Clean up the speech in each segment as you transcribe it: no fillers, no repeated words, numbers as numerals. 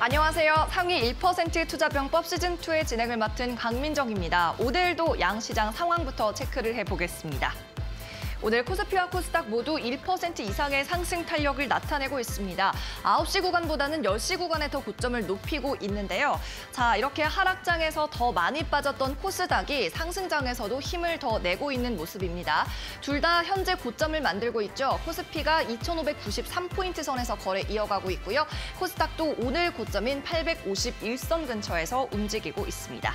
안녕하세요. 상위 1% 투자병법 시즌2의 진행을 맡은 강민정입니다. 오늘도 양시장 상황부터 체크를 해보겠습니다. 오늘 코스피와 코스닥 모두 1% 이상의 상승 탄력을 나타내고 있습니다. 9시 구간보다는 10시 구간에 더 고점을 높이고 있는데요. 자, 이렇게 하락장에서 더 많이 빠졌던 코스닥이 상승장에서도 힘을 더 내고 있는 모습입니다. 둘 다 현재 고점을 만들고 있죠. 코스피가 2,593포인트 선에서 거래 이어가고 있고요. 코스닥도 오늘 고점인 851선 근처에서 움직이고 있습니다.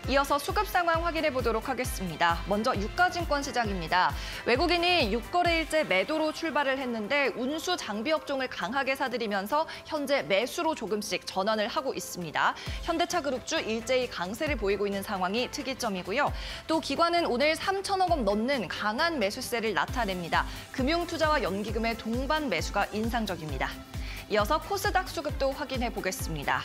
이어서 수급 상황 확인해 보도록 하겠습니다. 먼저 유가증권 시장입니다. 외국인이 6거래일째 매도로 출발을 했는데 운수 장비 업종을 강하게 사들이면서 현재 매수로 조금씩 전환을 하고 있습니다. 현대차그룹주 일제히 강세를 보이고 있는 상황이 특이점이고요. 또 기관은 오늘 3천억 원 넘는 강한 매수세를 나타냅니다. 금융투자와 연기금의 동반 매수가 인상적입니다. 이어서 코스닥 수급도 확인해 보겠습니다.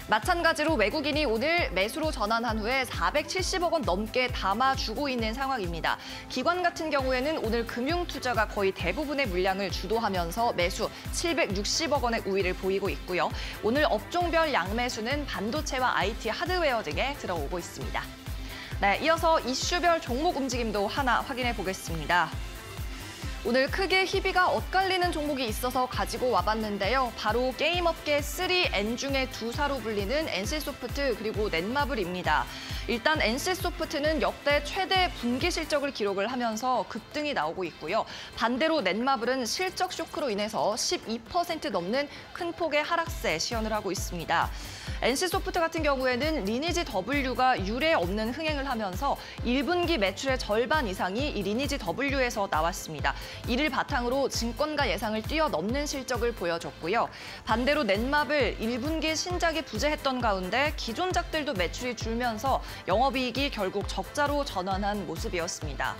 마찬가지로 외국인이 오늘 매수로 전환한 후에 470억 원 넘게 담아주고 있는 상황입니다. 기관 같은 경우에는 오늘 금융투자가 거의 대부분의 물량을 주도하면서 매수 760억 원의 우위를 보이고 있고요. 오늘 업종별 양매수는 반도체와 IT 하드웨어 등에 들어오고 있습니다. 네, 이어서 이슈별 종목 움직임도 하나 확인해 보겠습니다. 오늘 크게 희비가 엇갈리는 종목이 있어서 가지고 와봤는데요. 바로 게임업계 3N 중에 2사로 불리는 NC소프트 그리고 넷마블입니다. 일단 NC소프트는 역대 최대 분기 실적을 기록을 하면서 급등이 나오고 있고요. 반대로 넷마블은 실적 쇼크로 인해서 12% 넘는 큰 폭의 하락세 시현을 하고 있습니다. NC소프트 같은 경우에는 리니지 W가 유례 없는 흥행을 하면서 1분기 매출의 절반 이상이 이 리니지 W에서 나왔습니다. 이를 바탕으로 증권가 예상을 뛰어넘는 실적을 보여줬고요. 반대로 넷마블 1분기 신작이 부재했던 가운데 기존작들도 매출이 줄면서 영업이익이 결국 적자로 전환한 모습이었습니다.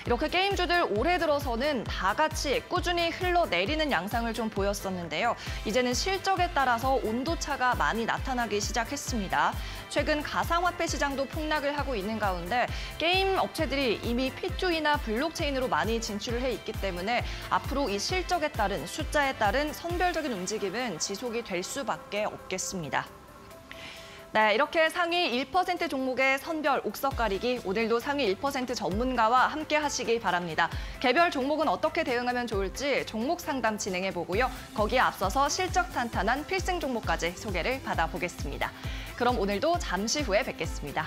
이렇게 게임주들 올해 들어서는 다 같이 꾸준히 흘러내리는 양상을 좀 보였었는데요. 이제는 실적에 따라서 온도차가 많이 나타나기 시작했습니다. 최근 가상화폐 시장도 폭락을 하고 있는 가운데 게임 업체들이 이미 P2E나 블록체인으로 많이 진출을 해 있기 때문에 앞으로 이 실적에 따른 숫자에 따른 선별적인 움직임은 지속이 될 수밖에 없겠습니다. 네, 이렇게 상위 1% 종목의 선별 옥석 가리기, 오늘도 상위 1% 전문가와 함께 하시기 바랍니다. 개별 종목은 어떻게 대응하면 좋을지 종목 상담 진행해보고요. 거기에 앞서서 실적 탄탄한 필승 종목까지 소개를 받아보겠습니다. 그럼 오늘도 잠시 후에 뵙겠습니다.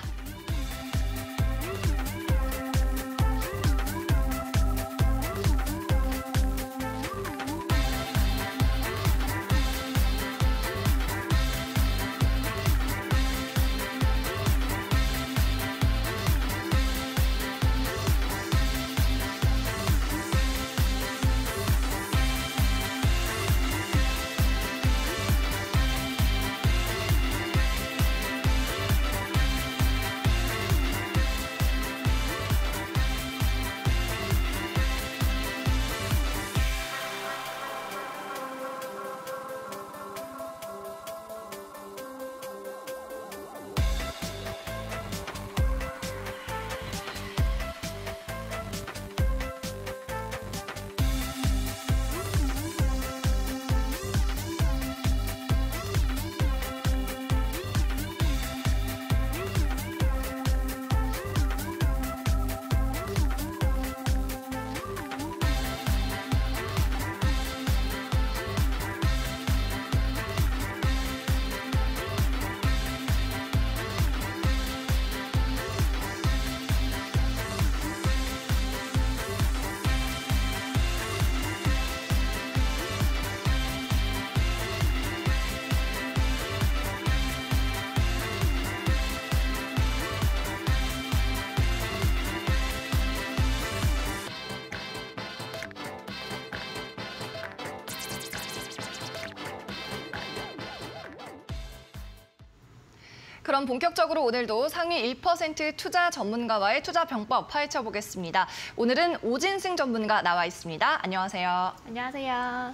그럼 본격적으로 오늘도 상위 1% 투자 전문가와의 투자 병법 파헤쳐 보겠습니다. 오늘은 오진승 전문가 나와 있습니다. 안녕하세요. 안녕하세요.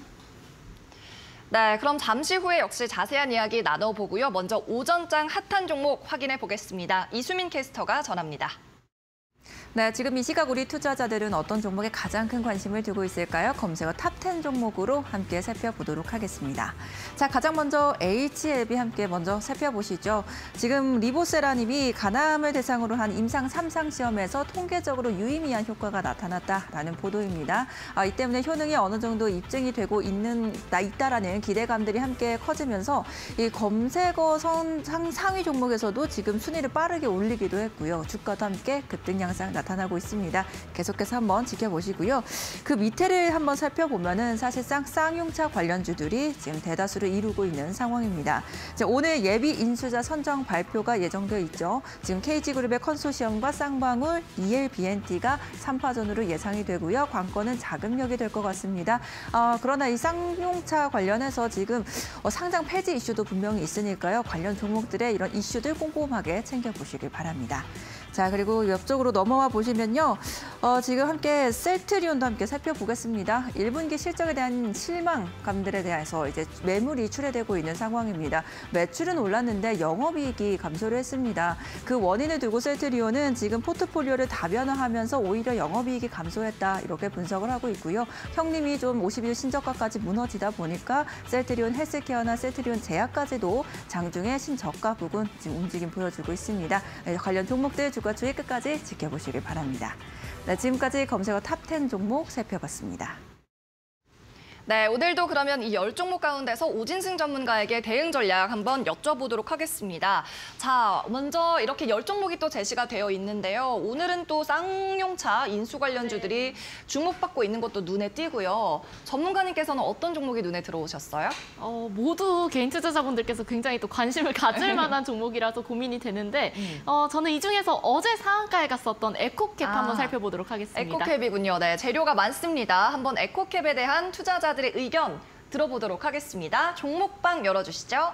네, 그럼 잠시 후에 역시 자세한 이야기 나눠보고요. 먼저 오전장 핫한 종목 확인해 보겠습니다. 이수민 캐스터가 전합니다. 네, 지금 이 시각 우리 투자자들은 어떤 종목에 가장 큰 관심을 두고 있을까요? 검색어 탑10 종목으로 함께 살펴보도록 하겠습니다. 자, 가장 먼저 HLB 함께 먼저 살펴보시죠. 지금 리보세라님이 가남을 대상으로 한 임상 3상 시험에서 통계적으로 유의미한 효과가 나타났다라는 보도입니다. 이 때문에 효능이 어느 정도 입증이 되고 있다라는 기대감들이 함께 커지면서 이 검색어 상위 종목에서도 지금 순위를 빠르게 올리기도 했고요. 주가도 함께 급등 양상 나타나고 있습니다. 계속해서 한번 지켜보시고요. 그 밑에를 한번 살펴보면은 사실상 쌍용차 관련주들이 지금 대다수를 이루고 있는 상황입니다. 오늘 예비 인수자 선정 발표가 예정되어 있죠. 지금 KG그룹의 컨소시엄과 쌍방울, ELBNT가 3파전으로 예상이 되고요. 관건은 자금력이 될 것 같습니다. 그러나 이 쌍용차 관련해서 지금 상장 폐지 이슈도 분명히 있으니까요. 관련 종목들의 이런 이슈들 꼼꼼하게 챙겨보시길 바랍니다. 자, 그리고 옆쪽으로 넘어와 보시면요. 지금 함께 셀트리온도 함께 살펴보겠습니다. 1분기 실적에 대한 실망감들에 대해서 이제 매물이 출회되고 있는 상황입니다. 매출은 올랐는데 영업이익이 감소를 했습니다. 그 원인을 두고 셀트리온은 지금 포트폴리오를 다변화하면서 오히려 영업이익이 감소했다 이렇게 분석을 하고 있고요. 형님이 좀 50일 신저가까지 무너지다 보니까 셀트리온 헬스케어나 셀트리온 제약까지도 장중에 신저가 부근 지금 움직임 보여주고 있습니다. 관련 종목들 주가 주의 끝까지 지켜보시길 바랍니다. 네, 지금까지 검색어 탑10 종목 살펴봤습니다. 네, 오늘도 그러면 이 10종목 가운데서 오진승 전문가에게 대응 전략 한번 여쭤보도록 하겠습니다. 자, 먼저 이렇게 10종목이 또 제시가 되어 있는데요. 오늘은 또 쌍용차 인수 관련주들이 주목받고 있는 것도 눈에 띄고요. 전문가님께서는 어떤 종목이 눈에 들어오셨어요? 모두 개인 투자자분들께서 굉장히 또 관심을 가질 만한 종목이라서 고민이 되는데 저는 이 중에서 어제 상한가에 갔었던 에코캡 한번 살펴보도록 하겠습니다. 에코캡이군요. 네, 재료가 많습니다. 한번 에코캡에 대한 투자자들의 의견 들어보도록 하겠습니다. 종목방 열어주시죠.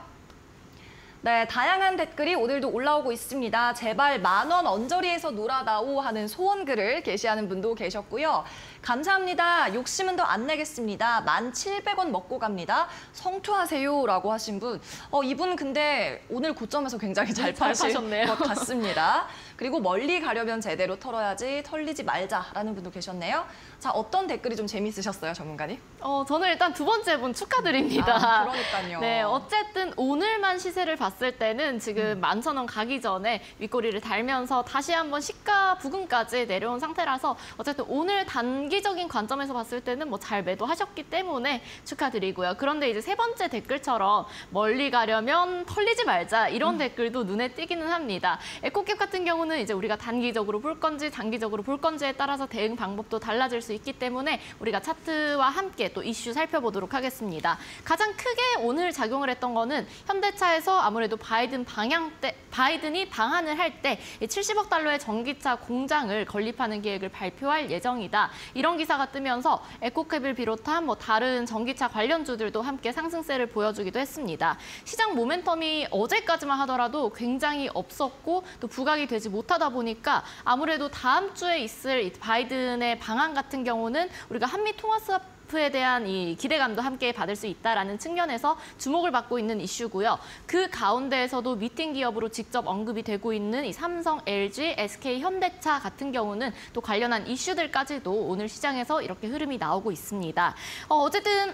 네, 다양한 댓글이 오늘도 올라오고 있습니다. 제발 10,000원 언저리에서 놀아다오 하는 소원글을 게시하는 분도 계셨고요. 감사합니다. 욕심은 더 안 내겠습니다. 1,700원 먹고 갑니다. 성투하세요라고 하신 분. 이분 근데 오늘 고점에서 굉장히 잘 파신 것 같습니다. 그리고 멀리 가려면 제대로 털어야지 털리지 말자라는 분도 계셨네요. 자, 어떤 댓글이 좀 재밌으셨어요, 전문가님? 저는 일단 두 번째 분 축하드립니다. 그러니까요. 네, 어쨌든 오늘만 시세를 봤을 때는 지금 11,000원 가기 전에 윗꼬리를 달면서 다시 한번 시가 부근까지 내려온 상태라서 어쨌든 오늘 단기적인 관점에서 봤을 때는 뭐 잘 매도하셨기 때문에 축하드리고요. 그런데 이제 세 번째 댓글처럼 멀리 가려면 털리지 말자 이런 댓글도 눈에 띄기는 합니다. 에코캡 같은 경우는 이제 우리가 단기적으로 볼 건지 장기적으로 볼 건지에 따라서 대응 방법도 달라질 수 있기 때문에 우리가 차트와 함께 또 이슈 살펴보도록 하겠습니다. 가장 크게 오늘 작용을 했던 거는 현대차에서 아무래도 바이든이 방한을 할 때 70억 달러의 전기차 공장을 건립하는 계획을 발표할 예정이다. 이런 기사가 뜨면서 에코캡을 비롯한 뭐 다른 전기차 관련주들도 함께 상승세를 보여주기도 했습니다. 시장 모멘텀이 어제까지만 하더라도 굉장히 없었고 또 부각이 되지 못하다 보니까 아무래도 다음 주에 있을 이 바이든의 방한 같은 경우는 우리가 한미 통화 수합에 대한 이 기대감도 함께 받을 수 있다라는 측면에서 주목을 받고 있는 이슈고요. 그 가운데에서도 미팅 기업으로 직접 언급이 되고 있는 이 삼성, LG, SK, 현대차 같은 경우는 또 관련한 이슈들까지도 오늘 시장에서 이렇게 흐름이 나오고 있습니다. 어쨌든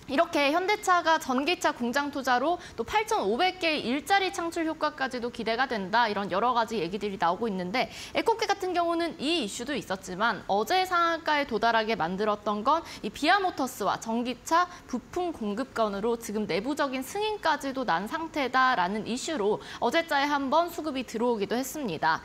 이렇게 현대차가 전기차 공장 투자로 또 8,500개의 일자리 창출 효과까지도 기대가 된다. 이런 여러 가지 얘기들이 나오고 있는데 에코캡 같은 경우는 이 이슈도 있었지만 어제 상한가에 도달하게 만들었던 건 이 비아모터스와 전기차 부품 공급건으로 지금 내부적인 승인까지도 난 상태다라는 이슈로 어제자에 한번 수급이 들어오기도 했습니다.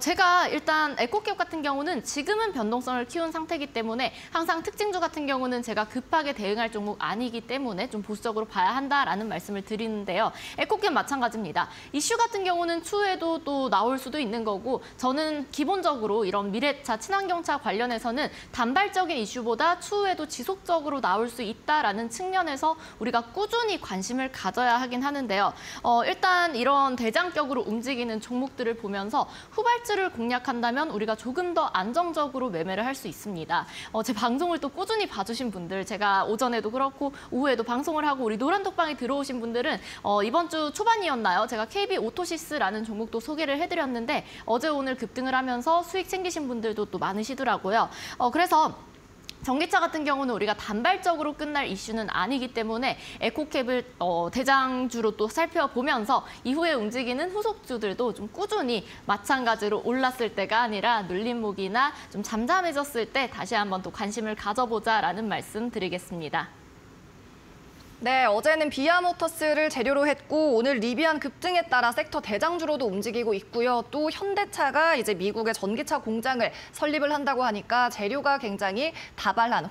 제가 일단 에코캡 같은 경우는 지금은 변동성을 키운 상태이기 때문에 항상 특징주 같은 경우는 제가 급하게 대응할 종목 아니기 때문에 좀 보수적으로 봐야 한다라는 말씀을 드리는데요. 에코캡 마찬가지입니다. 이슈 같은 경우는 추후에도 또 나올 수도 있는 거고 저는 기본적으로 이런 미래차, 친환경차 관련해서는 단발적인 이슈보다 추후에도 지속적으로 나올 수 있다라는 측면에서 우리가 꾸준히 관심을 가져야 하긴 하는데요. 일단 이런 대장격으로 움직이는 종목들을 보면서 후발주를 공략한다면 우리가 조금 더 안정적으로 매매를 할 수 있습니다. 제 방송을 또 꾸준히 봐주신 분들, 제가 오전에도 그렇고 하고 오후에도 방송을 하고 우리 노란톡방에 들어오신 분들은 이번 주 초반이었나요? 제가 KB 오토시스라는 종목도 소개를 해드렸는데 어제 오늘 급등을 하면서 수익 챙기신 분들도 또 많으시더라고요. 그래서 전기차 같은 경우는 우리가 단발적으로 끝날 이슈는 아니기 때문에 에코캡을 대장주로 또 살펴보면서 이후에 움직이는 후속주들도 좀 꾸준히 마찬가지로 올랐을 때가 아니라 눌림목이나 좀 잠잠해졌을 때 다시 한번 또 관심을 가져보자라는 말씀 드리겠습니다. 네, 어제는 비아모터스를 재료로 했고 오늘 리비안 급등에 따라 섹터 대장주로도 움직이고 있고요. 또 현대차가 이제 미국의 전기차 공장을 설립을 한다고 하니까 재료가 굉장히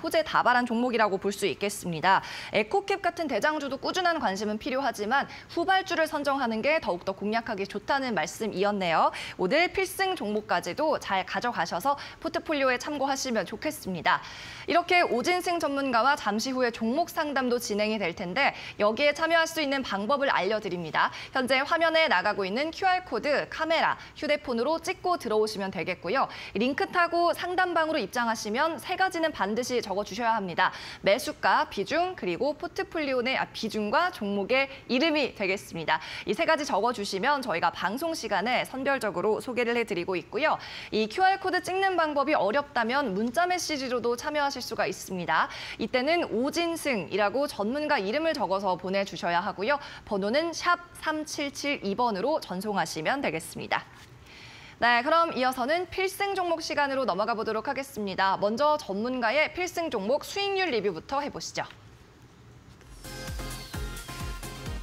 호재 다발한 종목이라고 볼 수 있겠습니다. 에코캡 같은 대장주도 꾸준한 관심은 필요하지만 후발주를 선정하는 게 더욱더 공략하기 좋다는 말씀이었네요. 오늘 필승 종목까지도 잘 가져가셔서 포트폴리오에 참고하시면 좋겠습니다. 이렇게 오진승 전문가와 잠시 후에 종목 상담도 진행이 될 텐데 여기에 참여할 수 있는 방법을 알려드립니다. 현재 화면에 나가고 있는 QR코드, 카메라, 휴대폰으로 찍고 들어오시면 되겠고요. 링크 타고 상담방으로 입장하시면 세 가지는 반드시 적어주셔야 합니다. 매수가, 비중, 그리고 포트폴리오 내 비중과 종목의 이름이 되겠습니다. 이 세 가지 적어주시면 저희가 방송 시간에 선별적으로 소개를 해드리고 있고요. 이 QR코드 찍는 방법이 어렵다면 문자 메시지로도 참여하실 수가 있습니다. 이때는 오진승이라고 전문가 이름을 적어서 보내주셔야 하고요. 번호는 샵 3772번으로 전송하시면 되겠습니다. 네, 그럼 이어서는 필승 종목 시간으로 넘어가 보도록 하겠습니다. 먼저 전문가의 필승 종목 수익률 리뷰부터 해보시죠.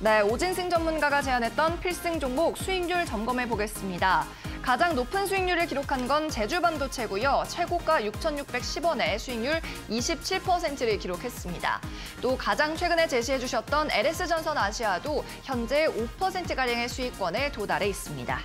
네, 오진승 전문가가 제안했던 필승 종목 수익률 점검해 보겠습니다. 가장 높은 수익률을 기록한 건 제주반도체고요. 최고가 6,610원에 수익률 27%를 기록했습니다. 또 가장 최근에 제시해 주셨던 LS전선 아시아도 현재 5%가량의 수익권에 도달해 있습니다.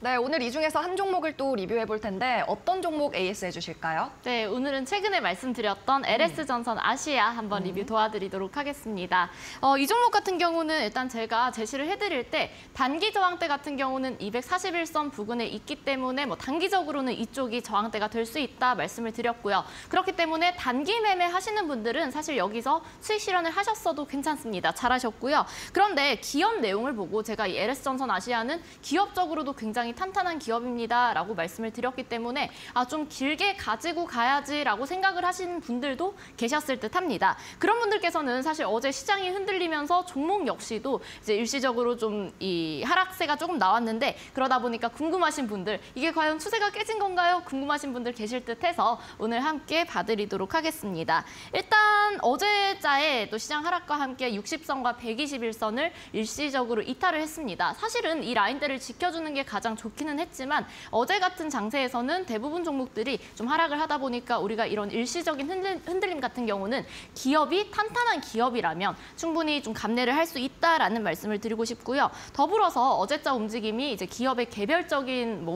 네, 오늘 이 중에서 한 종목을 또 리뷰해 볼 텐데 어떤 종목 AS 해주실까요? 네, 오늘은 최근에 말씀드렸던 LS전선 아시아 한번 리뷰 도와드리도록 하겠습니다. 이 종목 같은 경우는 일단 제가 제시를 해드릴 때 단기 저항대 같은 경우는 241선 부근에 있기 때문에 단기적으로는 이쪽이 저항대가 될 수 있다 말씀을 드렸고요. 그렇기 때문에 단기 매매 하시는 분들은 사실 여기서 수익 실현을 하셨어도 괜찮습니다. 잘하셨고요. 그런데 기업 내용을 보고 제가 이 LS전선 아시아는 기업적으로도 굉장히 탄탄한 기업입니다라고 말씀을 드렸기 때문에 좀 길게 가지고 가야지라고 생각을 하시는 분들도 계셨을 듯합니다. 그런 분들께서는 사실 어제 시장이 흔들리면서 종목 역시도 이제 일시적으로 좀 이 하락세가 조금 나왔는데 그러다 보니까 궁금하신 분들 이게 과연 추세가 깨진 건가요? 궁금하신 분들 계실 듯해서 오늘 함께 봐드리도록 하겠습니다. 일단 어제자에 또 시장 하락과 함께 60선과 121선을 일시적으로 이탈을 했습니다. 사실은 이 라인대를 지켜주는 게 가장 좋기는 했지만 어제 같은 장세에서는 대부분 종목들이 좀 하락을 하다 보니까 우리가 이런 일시적인 흔들림 같은 경우는 기업이 탄탄한 기업이라면 충분히 좀 감내를 할 수 있다라는 말씀을 드리고 싶고요. 더불어서 어제자 움직임이 이제 기업의 개별적인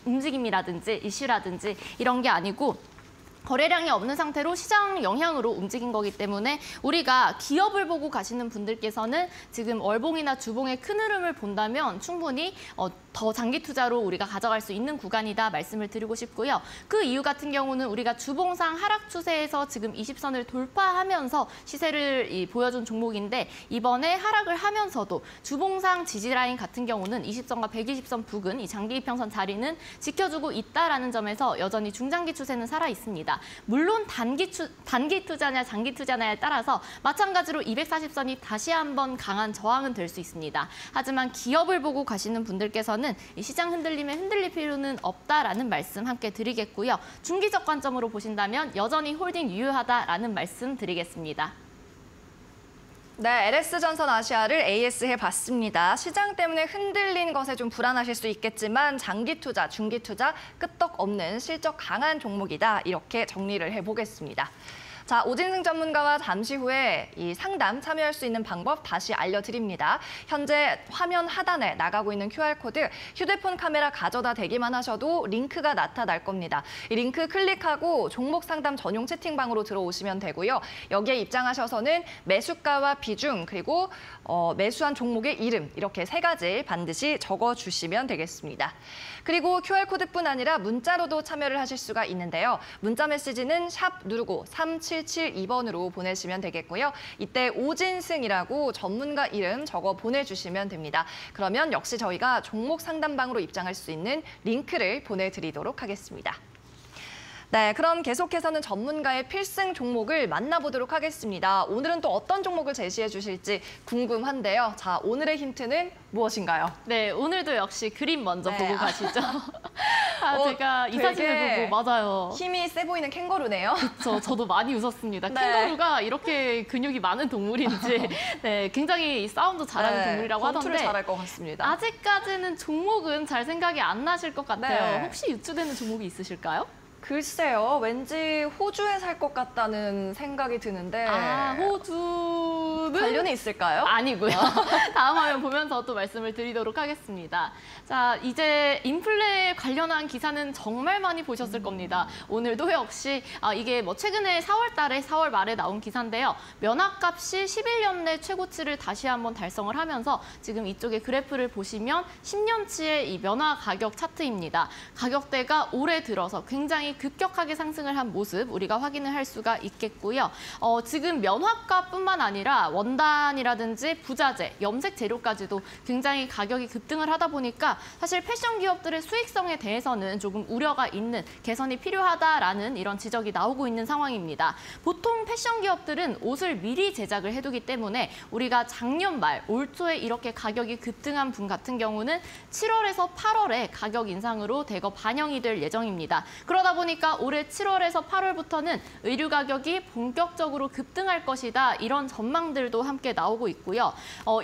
움직임이라든지 이슈라든지 이런 게 아니고 거래량이 없는 상태로 시장 영향으로 움직인 거기 때문에 우리가 기업을 보고 가시는 분들께서는 지금 월봉이나 주봉의 큰 흐름을 본다면 충분히 더 장기 투자로 우리가 가져갈 수 있는 구간이다 말씀을 드리고 싶고요. 그 이유 같은 경우는 우리가 주봉상 하락 추세에서 지금 20선을 돌파하면서 시세를 보여준 종목인데 이번에 하락을 하면서도 주봉상 지지라인 같은 경우는 20선과 120선 부근 이 장기 이평선 자리는 지켜주고 있다라는 점에서 여전히 중장기 추세는 살아 있습니다. 물론 단기 투자냐 장기 투자냐에 따라서 마찬가지로 240선이 다시 한번 강한 저항은 될 수 있습니다. 하지만 기업을 보고 가시는 분들께서는 이 시장 흔들림에 흔들릴 필요는 없다라는 말씀 함께 드리겠고요. 중기적 관점으로 보신다면 여전히 홀딩 유효하다라는 말씀 드리겠습니다. 네, LS전선 아시아를 AS 해봤습니다. 시장 때문에 흔들린 것에 좀 불안하실 수 있겠지만 장기 투자, 중기 투자 끄떡없는 실적 강한 종목이다. 이렇게 정리를 해보겠습니다. 자, 오진승 전문가와 잠시 후에 이 상담 참여할 수 있는 방법 다시 알려드립니다. 현재 화면 하단에 나가고 있는 QR코드, 휴대폰 카메라 가져다 대기만 하셔도 링크가 나타날 겁니다. 이 링크 클릭하고 종목 상담 전용 채팅방으로 들어오시면 되고요. 여기에 입장하셔서는 매수가와 비중, 그리고 매수한 종목의 이름 이렇게 3가지 반드시 적어주시면 되겠습니다. 그리고 QR코드뿐 아니라 문자로도 참여를 하실 수가 있는데요. 문자 메시지는 샵 누르고 3772번으로 보내시면 되겠고요. 이때 오진승이라고 전문가 이름 적어 보내주시면 됩니다. 그러면 역시 저희가 종목 상담방으로 입장할 수 있는 링크를 보내드리도록 하겠습니다. 네, 그럼 계속해서는 전문가의 필승 종목을 만나보도록 하겠습니다. 오늘은 또 어떤 종목을 제시해 주실지 궁금한데요. 자, 오늘의 힌트는 무엇인가요? 네, 오늘도 역시 그림 먼저 네. 보고 가시죠. 제가 이 되게 사진을 보고 맞아요. 힘이 세 보이는 캥거루네요. 저도 많이 웃었습니다. 네. 캥거루가 이렇게 근육이 많은 동물인지 네, 굉장히 싸움도 잘하는 동물이라고 권투를 하던데 잘할 것 같습니다. 아직까지는 종목은 잘 생각이 안 나실 것 같아요. 네. 혹시 유추되는 종목이 있으실까요? 글쎄요, 왠지 호주에 살 것 같다는 생각이 드는데 호주는 관련이 있을까요? 아니고요. 다음 화면 보면서 또 말씀을 드리도록 하겠습니다. 자, 이제 인플레 관련한 기사는 정말 많이 보셨을 겁니다. 오늘도 역시 이게 뭐 최근에 4월 말에 나온 기사인데요. 면화값이 11년 내 최고치를 다시 한번 달성을 하면서 지금 이쪽에 그래프를 보시면 10년치의 이 면화 가격 차트입니다. 가격대가 올해 들어서 굉장히 급격하게 상승을 한 모습 우리가 확인을 할 수가 있겠고요. 지금 면화값뿐만 아니라 원단이라든지 부자재, 염색 재료까지도 굉장히 가격이 급등을 하다 보니까 사실 패션 기업들의 수익성에 대해서는 조금 우려가 있는 개선이 필요하다라는 이런 지적이 나오고 있는 상황입니다. 보통 패션 기업들은 옷을 미리 제작을 해두기 때문에 우리가 작년 말, 올 초에 이렇게 가격이 급등한 분 같은 경우는 7월에서 8월에 가격 인상으로 대거 반영이 될 예정입니다. 그러다 보니까 올해 7월에서 8월부터는 의류 가격이 본격적으로 급등할 것이다. 이런 전망들도 함께 나오고 있고요.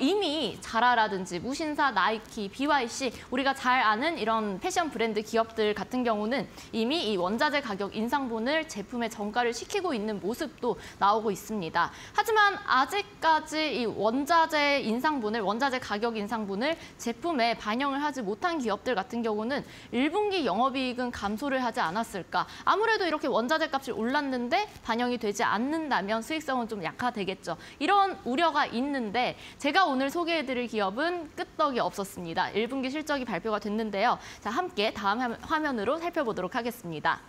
이미 자라라든지 무신사, 나이키, BYC 우리가 잘 아는 이런 패션 브랜드 기업들 같은 경우는 이미 이 원자재 가격 인상분을 제품에 전가를 시키고 있는 모습도 나오고 있습니다. 하지만 아직까지 이 원자재 가격 인상분을 제품에 반영을 하지 못한 기업들 같은 경우는 1분기 영업이익은 감소를 하지 않았을까. 아무래도 이렇게 원자재 값이 올랐는데 반영이 되지 않는다면 수익성은 좀 약화되겠죠. 이런 우려가 있는데 제가 오늘 소개해드릴 기업은 끄떡이 없었습니다. 1분기 실적이 발표가 됐는데요. 자, 함께 다음 화면으로 살펴보도록 하겠습니다.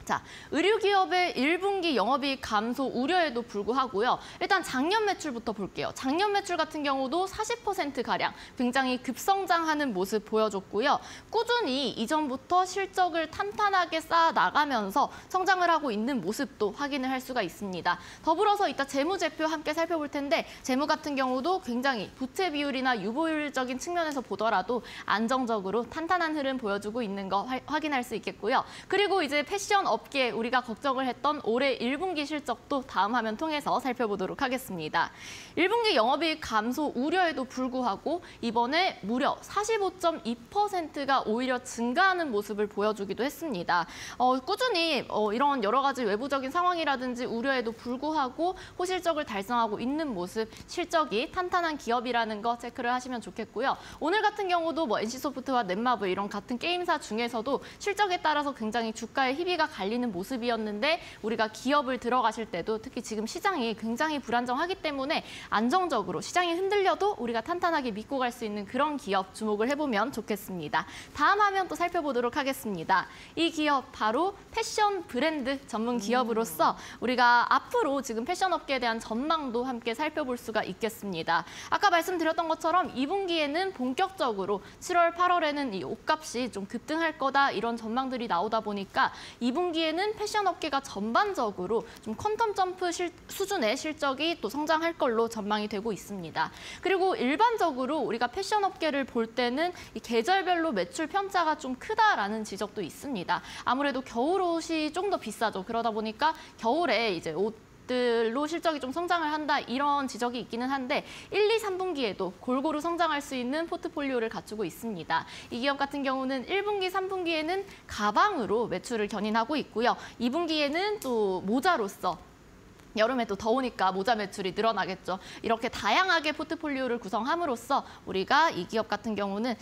자, 의류기업의 1분기 영업이익 감소 우려에도 불구하고요. 일단 작년 매출부터 볼게요. 작년 매출 같은 경우도 40%가량 굉장히 급성장하는 모습 보여줬고요. 꾸준히 이전부터 실적을 탄탄하게 쌓아나가면서 성장을 하고 있는 모습도 확인을 할 수가 있습니다. 더불어서 이따 재무제표 함께 살펴볼 텐데 재무 같은 경우도 굉장히 부채 비율이나 유보율적인 측면에서 보더라도 안정적으로 탄탄한 흐름 보여주고 있는 거 확인할 수 있겠고요. 그리고 이제 패션 업계 우리가 걱정을 했던 올해 1분기 실적도 다음 화면 통해서 살펴보도록 하겠습니다. 1분기 영업이익 감소 우려에도 불구하고 이번에 무려 45.2%가 오히려 증가하는 모습을 보여주기도 했습니다. 꾸준히 이런 여러 가지 외부적인 상황이라든지 우려에도 불구하고 호실적을 달성하고 있는 모습, 실적이 탄탄한 기업이라는 거 체크를 하시면 좋겠고요. 오늘 같은 경우도 뭐 NC소프트와 넷마블 이런 같은 게임사 중에서도 실적에 따라서 굉장히 주가의 희비가 갈리는 모습이었는데 우리가 기업을 들어가실 때도 특히 지금 시장이 굉장히 불안정하기 때문에 안정적으로 시장이 흔들려도 우리가 탄탄하게 믿고 갈 수 있는 그런 기업 주목을 해보면 좋겠습니다. 다음 화면 또 살펴보도록 하겠습니다. 이 기업 바로 패션 브랜드 전문 기업으로서 우리가 앞으로 지금 패션 업계에 대한 전망도 함께 살펴볼 수가 있겠습니다. 아까 말씀드렸던 것처럼 2분기에는 본격적으로 7월, 8월에는 이 옷값이 좀 급등할 거다 이런 전망들이 나오다 보니까 2분기에는 패션 업계가 전반적으로 좀 퀀텀 점프 수준의 실적이 또 성장할 걸로 전망이 되고 있습니다. 그리고 일반적으로 우리가 패션 업계를 볼 때는 이 계절별로 매출 편차가 좀 크다라는 지적도 있습니다. 아무래도 겨울옷이 좀 더 비싸죠. 그러다 보니까 겨울에 이제 옷들로 실적이 좀 성장을 한다 이런 지적이 있기는 한데 1, 2, 3분기에도 골고루 성장할 수 있는 포트폴리오를 갖추고 있습니다. 이 기업 같은 경우는 1분기, 3분기에는 가방으로 매출을 견인하고 있고요. 2분기에는 또 모자로서 여름에 또 더우니까 모자 매출이 늘어나겠죠. 이렇게 다양하게 포트폴리오를 구성함으로써 우리가 이 기업 같은 경우는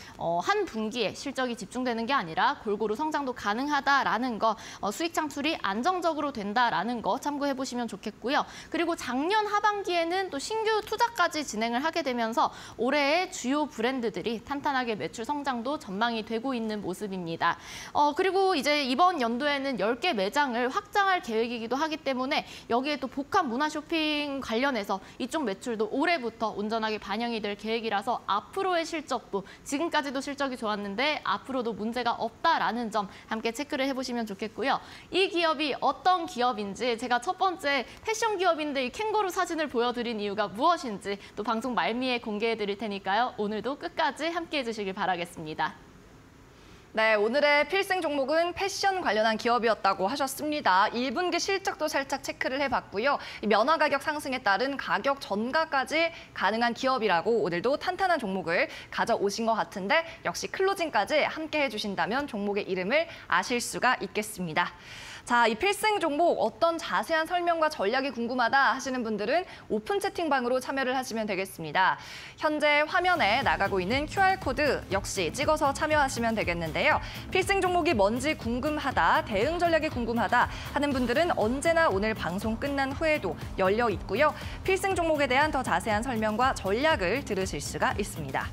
한 분기에 실적이 집중되는 게 아니라 골고루 성장도 가능하다라는 거, 수익 창출이 안정적으로 된다라는 거 참고해 보시면 좋겠고요. 그리고 작년 하반기에는 또 신규 투자까지 진행을 하게 되면서 올해의 주요 브랜드들이 탄탄하게 매출 성장도 전망이 되고 있는 모습입니다. 그리고 이제 이번 연도에는 10개 매장을 확장할 계획이기도 하기 때문에 여기에 또 복합 문화 쇼핑 관련해서 이쪽 매출도 올해부터 온전하게 반영이 될 계획이라서 앞으로의 실적도 지금까지도 실적이 좋았는데 앞으로도 문제가 없다라는 점 함께 체크를 해보시면 좋겠고요. 이 기업이 어떤 기업인지 제가 첫 번째 패션 기업인데 이 캥거루 사진을 보여드린 이유가 무엇인지 또 방송 말미에 공개해드릴 테니까요. 오늘도 끝까지 함께해 주시길 바라겠습니다. 네, 오늘의 필승 종목은 패션 관련한 기업이었다고 하셨습니다. 1분기 실적도 살짝 체크를 해봤고요. 면화 가격 상승에 따른 가격 전가까지 가능한 기업이라고 오늘도 탄탄한 종목을 가져오신 것 같은데 역시 클로징까지 함께 해주신다면 종목의 이름을 아실 수가 있겠습니다. 자, 이 필승 종목 어떤 자세한 설명과 전략이 궁금하다 하시는 분들은 오픈 채팅방으로 참여를 하시면 되겠습니다. 현재 화면에 나가고 있는 QR코드 역시 찍어서 참여하시면 되겠는데요. 필승 종목이 뭔지 궁금하다, 대응 전략이 궁금하다 하는 분들은 언제나 오늘 방송 끝난 후에도 열려 있고요. 필승 종목에 대한 더 자세한 설명과 전략을 들으실 수가 있습니다.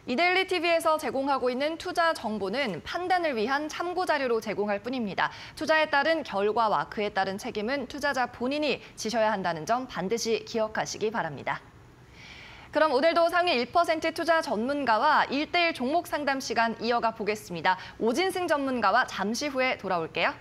이데일리 TV에서 제공하고 있는 투자 정보는 판단을 위한 참고 자료로 제공할 뿐입니다. 투자에 따른 결과와 그에 따른 책임은 투자자 본인이 지셔야 한다는 점 반드시 기억하시기 바랍니다. 그럼 오늘도 상위 1% 투자 전문가와 1:1 종목 상담 시간 이어가 보겠습니다. 오진승 전문가와 잠시 후에 돌아올게요.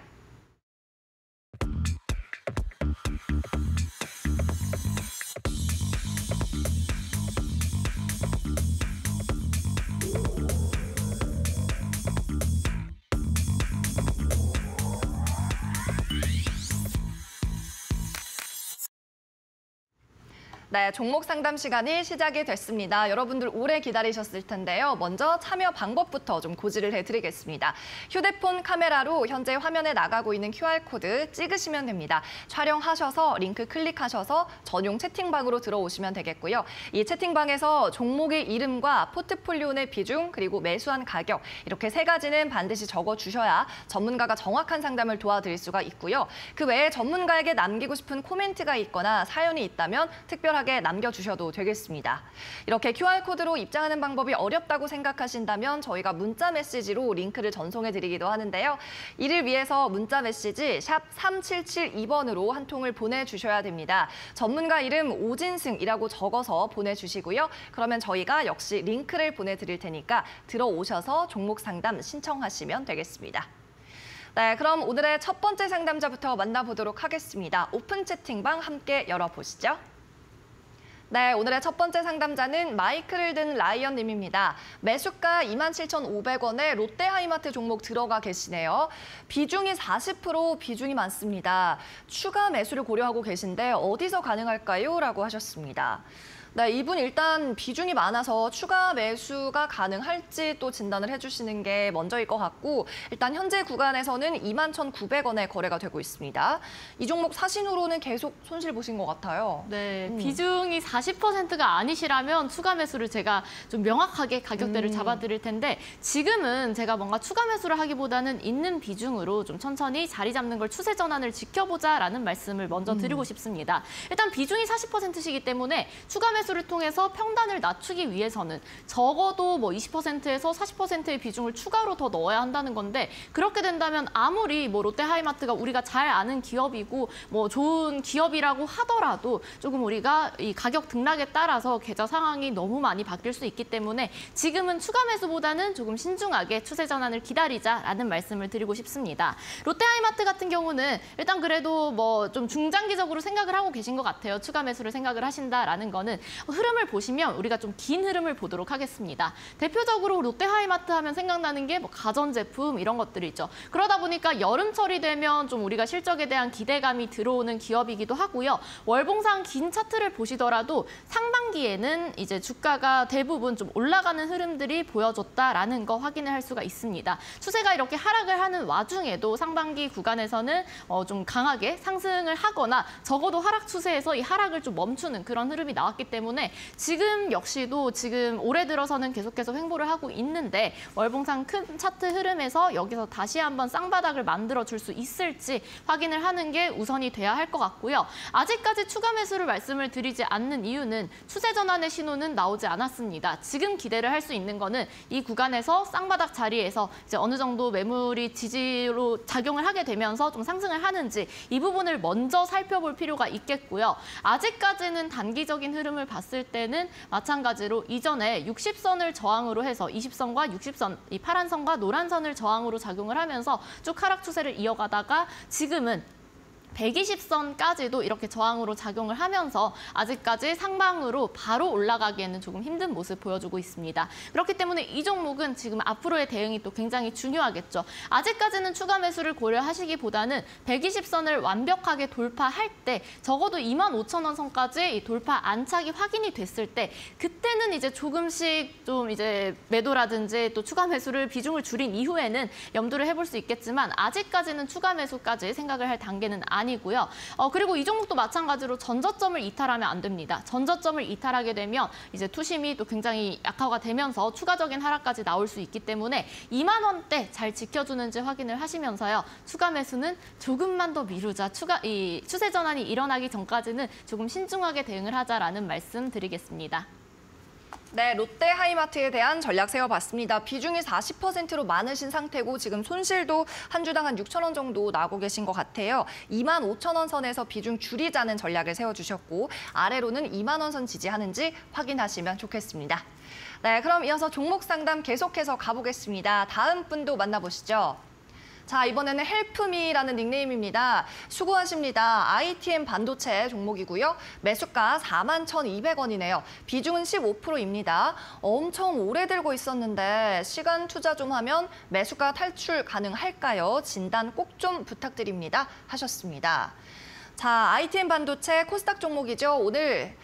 네, 종목 상담 시간이 시작이 됐습니다. 여러분들 오래 기다리셨을 텐데요. 먼저 참여 방법부터 좀 고지를 해드리겠습니다. 휴대폰 카메라로 현재 화면에 나가고 있는 QR코드 찍으시면 됩니다. 촬영하셔서 링크 클릭하셔서 전용 채팅방으로 들어오시면 되겠고요. 이 채팅방에서 종목의 이름과 포트폴리오 내 비중 그리고 매수한 가격 이렇게 세 가지는 반드시 적어주셔야 전문가가 정확한 상담을 도와드릴 수가 있고요. 그 외에 전문가에게 남기고 싶은 코멘트가 있거나 사연이 있다면 특별하게 남겨주셔도 되겠습니다. 이렇게 QR코드로 입장하는 방법이 어렵다고 생각하신다면 저희가 문자 메시지로 링크를 전송해드리기도 하는데요. 이를 위해서 문자 메시지 샵 3772번으로 한 통을 보내주셔야 됩니다. 전문가 이름 오진승이라고 적어서 보내주시고요. 그러면 저희가 역시 링크를 보내드릴 테니까 들어오셔서 종목 상담 신청하시면 되겠습니다. 네, 그럼 오늘의 첫 번째 상담자부터 만나보도록 하겠습니다. 오픈 채팅방 함께 열어보시죠. 네, 오늘의 첫 번째 상담자는 마이크를 든 라이언님입니다. 매수가 27,500원에 롯데하이마트 종목 들어가 계시네요. 비중이 40%, 비중이 많습니다. 추가 매수를 고려하고 계신데 어디서 가능할까요? 라고 하셨습니다. 네, 이분 일단 비중이 많아서 추가 매수가 가능할지 또 진단을 해주시는 게 먼저일 것 같고 일단 현재 구간에서는 21,900원에 거래가 되고 있습니다. 이 종목 사신 후로는 계속 손실 보신 것 같아요. 네, 비중이 40%가 아니시라면 추가 매수를 제가 좀 명확하게 가격대를 잡아드릴 텐데 지금은 제가 뭔가 추가 매수를 하기보다는 있는 비중으로 좀 천천히 자리 잡는 걸 추세 전환을 지켜보자라는 말씀을 먼저 드리고 싶습니다. 일단 비중이 40%시기 때문에 추가 매수를 통해서 평단을 낮추기 위해서는 적어도 뭐 20%에서 40%의 비중을 추가로 더 넣어야 한다는 건데 그렇게 된다면 아무리 뭐 롯데하이마트가 우리가 잘 아는 기업이고 뭐 좋은 기업이라고 하더라도 조금 우리가 이 가격 등락에 따라서 계좌 상황이 너무 많이 바뀔 수 있기 때문에 지금은 추가 매수보다는 조금 신중하게 추세 전환을 기다리자라는 말씀을 드리고 싶습니다. 롯데하이마트 같은 경우는 일단 그래도 뭐 좀 중장기적으로 생각을 하고 계신 것 같아요. 추가 매수를 생각을 하신다라는 거는 흐름을 보시면 우리가 좀 긴 흐름을 보도록 하겠습니다. 대표적으로 롯데하이마트 하면 생각나는 게 뭐 가전제품 이런 것들이죠. 그러다 보니까 여름철이 되면 좀 우리가 실적에 대한 기대감이 들어오는 기업이기도 하고요. 월봉상 긴 차트를 보시더라도 상반기에는 이제 주가가 대부분 좀 올라가는 흐름들이 보여줬다라는 거 확인을 할 수가 있습니다. 추세가 이렇게 하락을 하는 와중에도 상반기 구간에서는 좀 강하게 상승을 하거나 적어도 하락 추세에서 이 하락을 좀 멈추는 그런 흐름이 나왔기 때문에 지금 역시도 지금 올해 들어서는 계속해서 횡보를 하고 있는데 월봉상 큰 차트 흐름에서 여기서 다시 한번 쌍바닥을 만들어줄 수 있을지 확인을 하는 게 우선이 돼야 할 것 같고요. 아직까지 추가 매수를 말씀을 드리지 않는 이유는 추세 전환의 신호는 나오지 않았습니다. 지금 기대를 할 수 있는 거는 이 구간에서 쌍바닥 자리에서 이제 어느 정도 매물이 지지로 작용을 하게 되면서 좀 상승을 하는지 이 부분을 먼저 살펴볼 필요가 있겠고요. 아직까지는 단기적인 흐름을 봤을 때는 마찬가지로 이전에 60선을 저항으로 해서 20선과 60선, 이 파란 선과 노란 선을 저항으로 작용을 하면서 쭉 하락 추세를 이어가다가 지금은 120선까지도 이렇게 저항으로 작용을 하면서 아직까지 상방으로 바로 올라가기에는 조금 힘든 모습 보여주고 있습니다. 그렇기 때문에 이 종목은 지금 앞으로의 대응이 또 굉장히 중요하겠죠. 아직까지는 추가 매수를 고려하시기보다는 120선을 완벽하게 돌파할 때 적어도 25,000원 선까지 이 돌파 안착이 확인이 됐을 때 그때는 이제 조금씩 좀 이제 매도라든지 또 추가 매수를 비중을 줄인 이후에는 염두를 해볼 수 있겠지만 아직까지는 추가 매수까지 생각을 할 단계는 아니고요. 그리고 이 종목도 마찬가지로 전저점을 이탈하면 안 됩니다. 전저점을 이탈하게 되면 이제 투심이 또 굉장히 약화가 되면서 추가적인 하락까지 나올 수 있기 때문에 2만 원대 잘 지켜주는지 확인을 하시면서요. 추가 매수는 조금만 더 미루자. 이 추세 전환이 일어나기 전까지는 조금 신중하게 대응을 하자라는 말씀 드리겠습니다. 네, 롯데하이마트에 대한 전략 세워봤습니다. 비중이 40%로 많으신 상태고 지금 손실도 한 주당 한 6,000원 정도 나고 계신 것 같아요. 25,000원 선에서 비중 줄이자는 전략을 세워주셨고 아래로는 2만 원 선 지지하는지 확인하시면 좋겠습니다. 네, 그럼 이어서 종목 상담 계속해서 가보겠습니다. 다음 분도 만나보시죠. 자, 이번에는 헬프미라는 닉네임입니다. 수고하십니다. ITM 반도체 종목이고요. 매수가 41,200원이네요. 비중은 15%입니다. 엄청 오래 들고 있었는데 시간 투자 좀 하면 매수가 탈출 가능할까요? 진단 꼭 좀 부탁드립니다. 하셨습니다. 자, ITM 반도체 코스닥 종목이죠. 오늘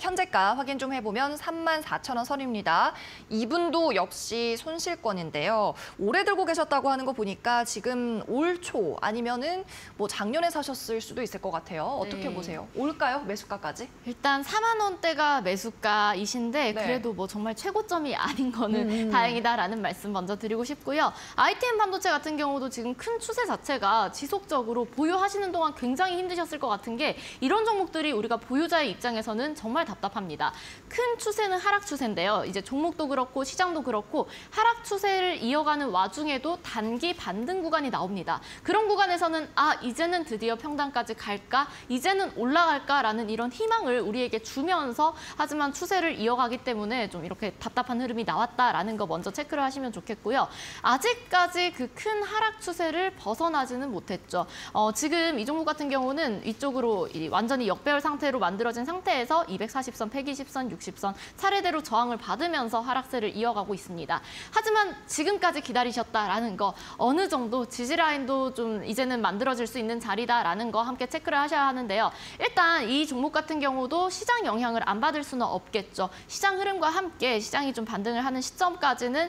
현재가 확인 좀 해보면 34,000원 선입니다. 이분도 역시 손실권인데요. 오래 들고 계셨다고 하는 거 보니까 지금 올 초 아니면은 뭐 작년에 사셨을 수도 있을 것 같아요. 어떻게 네. 보세요? 올까요? 매수가까지? 일단 4만 원대가 매수가이신데 네. 그래도 뭐 정말 최고점이 아닌 거는 다행이다라는 말씀 먼저 드리고 싶고요. ITM 반도체 같은 경우도 지금 큰 추세 자체가 지속적으로 보유하시는 동안 굉장히 힘드셨을 것 같은 게 이런 종목들이 우리가 보유자의 입장에서는 정말 답답합니다. 큰 추세는 하락 추세인데요. 이제 종목도 그렇고 시장도 그렇고 하락 추세를 이어가는 와중에도 단기 반등 구간이 나옵니다. 그런 구간에서는 이제는 드디어 평단까지 갈까? 이제는 올라갈까라는 이런 희망을 우리에게 주면서 하지만 추세를 이어가기 때문에 좀 이렇게 답답한 흐름이 나왔다라는 거 먼저 체크를 하시면 좋겠고요. 아직까지 그 큰 하락 추세를 벗어나지는 못했죠. 지금 이 종목 같은 경우는 위쪽으로 완전히 역배열 상태로 만들어진 상태에서 240선, 120선, 60선 차례대로 저항을 받으면서 하락세를 이어가고 있습니다. 하지만 지금까지 기다리셨다라는 거 어느 정도 지지라인도 좀 이제는 만들어질 수 있는 자리다라는 거 함께 체크를 하셔야 하는데요. 일단 이 종목 같은 경우도 시장 영향을 안 받을 수는 없겠죠. 시장 흐름과 함께 시장이 좀 반등을 하는 시점까지는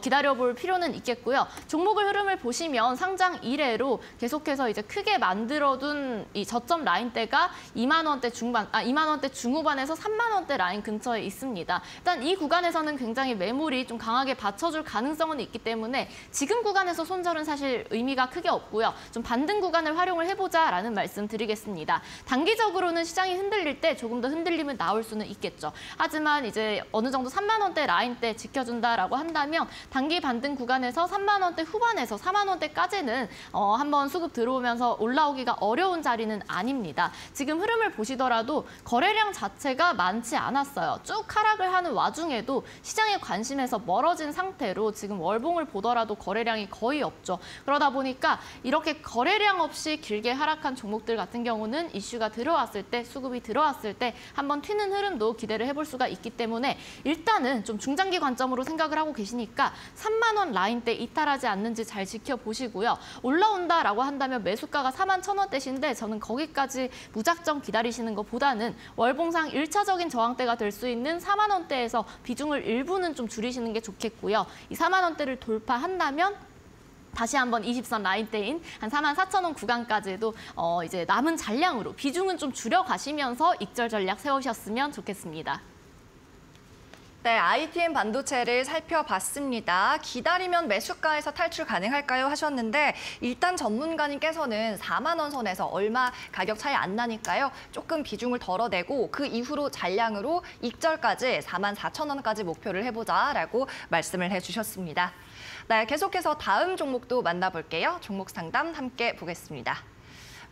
기다려볼 필요는 있겠고요. 종목을 흐름을 보시면 상장 이래로 계속해서 이제 크게 만들어둔 이 저점 라인대가 2만 원대 중반, 2만 원대 중후반에서 3만 원대 라인 근처에 있습니다. 일단 이 구간에서는 굉장히 매물이 좀 강하게 받쳐줄 가능성은 있기 때문에 지금 구간에서 손절은 사실 의미가 크게 없고요. 좀 반등 구간을 활용을 해보자라는 말씀 드리겠습니다. 단기적으로는 시장이 흔들릴 때 조금 더 흔들림은 나올 수는 있겠죠. 하지만 이제 어느 정도 3만 원대 라인대 지켜준다라고 한다면 단기 반등 구간에서 3만 원대 후반에서 4만 원대까지는 한번 수급 들어오면서 올라오기가 어려운 자리는 아닙니다. 지금 흐름을 보시더라도 거래량을 거래량 자체가 많지 않았어요. 쭉 하락을 하는 와중에도 시장의 관심에서 멀어진 상태로 지금 월봉을 보더라도 거래량이 거의 없죠. 그러다 보니까 이렇게 거래량 없이 길게 하락한 종목들 같은 경우는 이슈가 들어왔을 때, 수급이 들어왔을 때 한번 튀는 흐름도 기대를 해볼 수가 있기 때문에 일단은 좀 중장기 관점으로 생각을 하고 계시니까 3만 원 라인대 이탈하지 않는지 잘 지켜보시고요. 올라온다라고 한다면 매수가가 41,000원대신데 저는 거기까지 무작정 기다리시는 것보다는 월봉상 1차적인 저항대가 될 수 있는 4만 원대에서 비중을 일부는 좀 줄이시는 게 좋겠고요. 이 4만 원대를 돌파한다면 다시 한번 20선 라인대인 한 44,000원 구간까지도 이제 남은 잔량으로 비중은 좀 줄여가시면서 익절 전략 세우셨으면 좋겠습니다. 네, ITM 반도체를 살펴봤습니다. 기다리면 매수가에서 탈출 가능할까요? 하셨는데 일단 전문가님께서는 4만 원 선에서 얼마 가격 차이 안 나니까요. 조금 비중을 덜어내고 그 이후로 잔량으로 익절까지 44,000원까지 목표를 해보자라고 말씀을 해주셨습니다. 네, 계속해서 다음 종목도 만나볼게요. 종목 상담 함께 보겠습니다.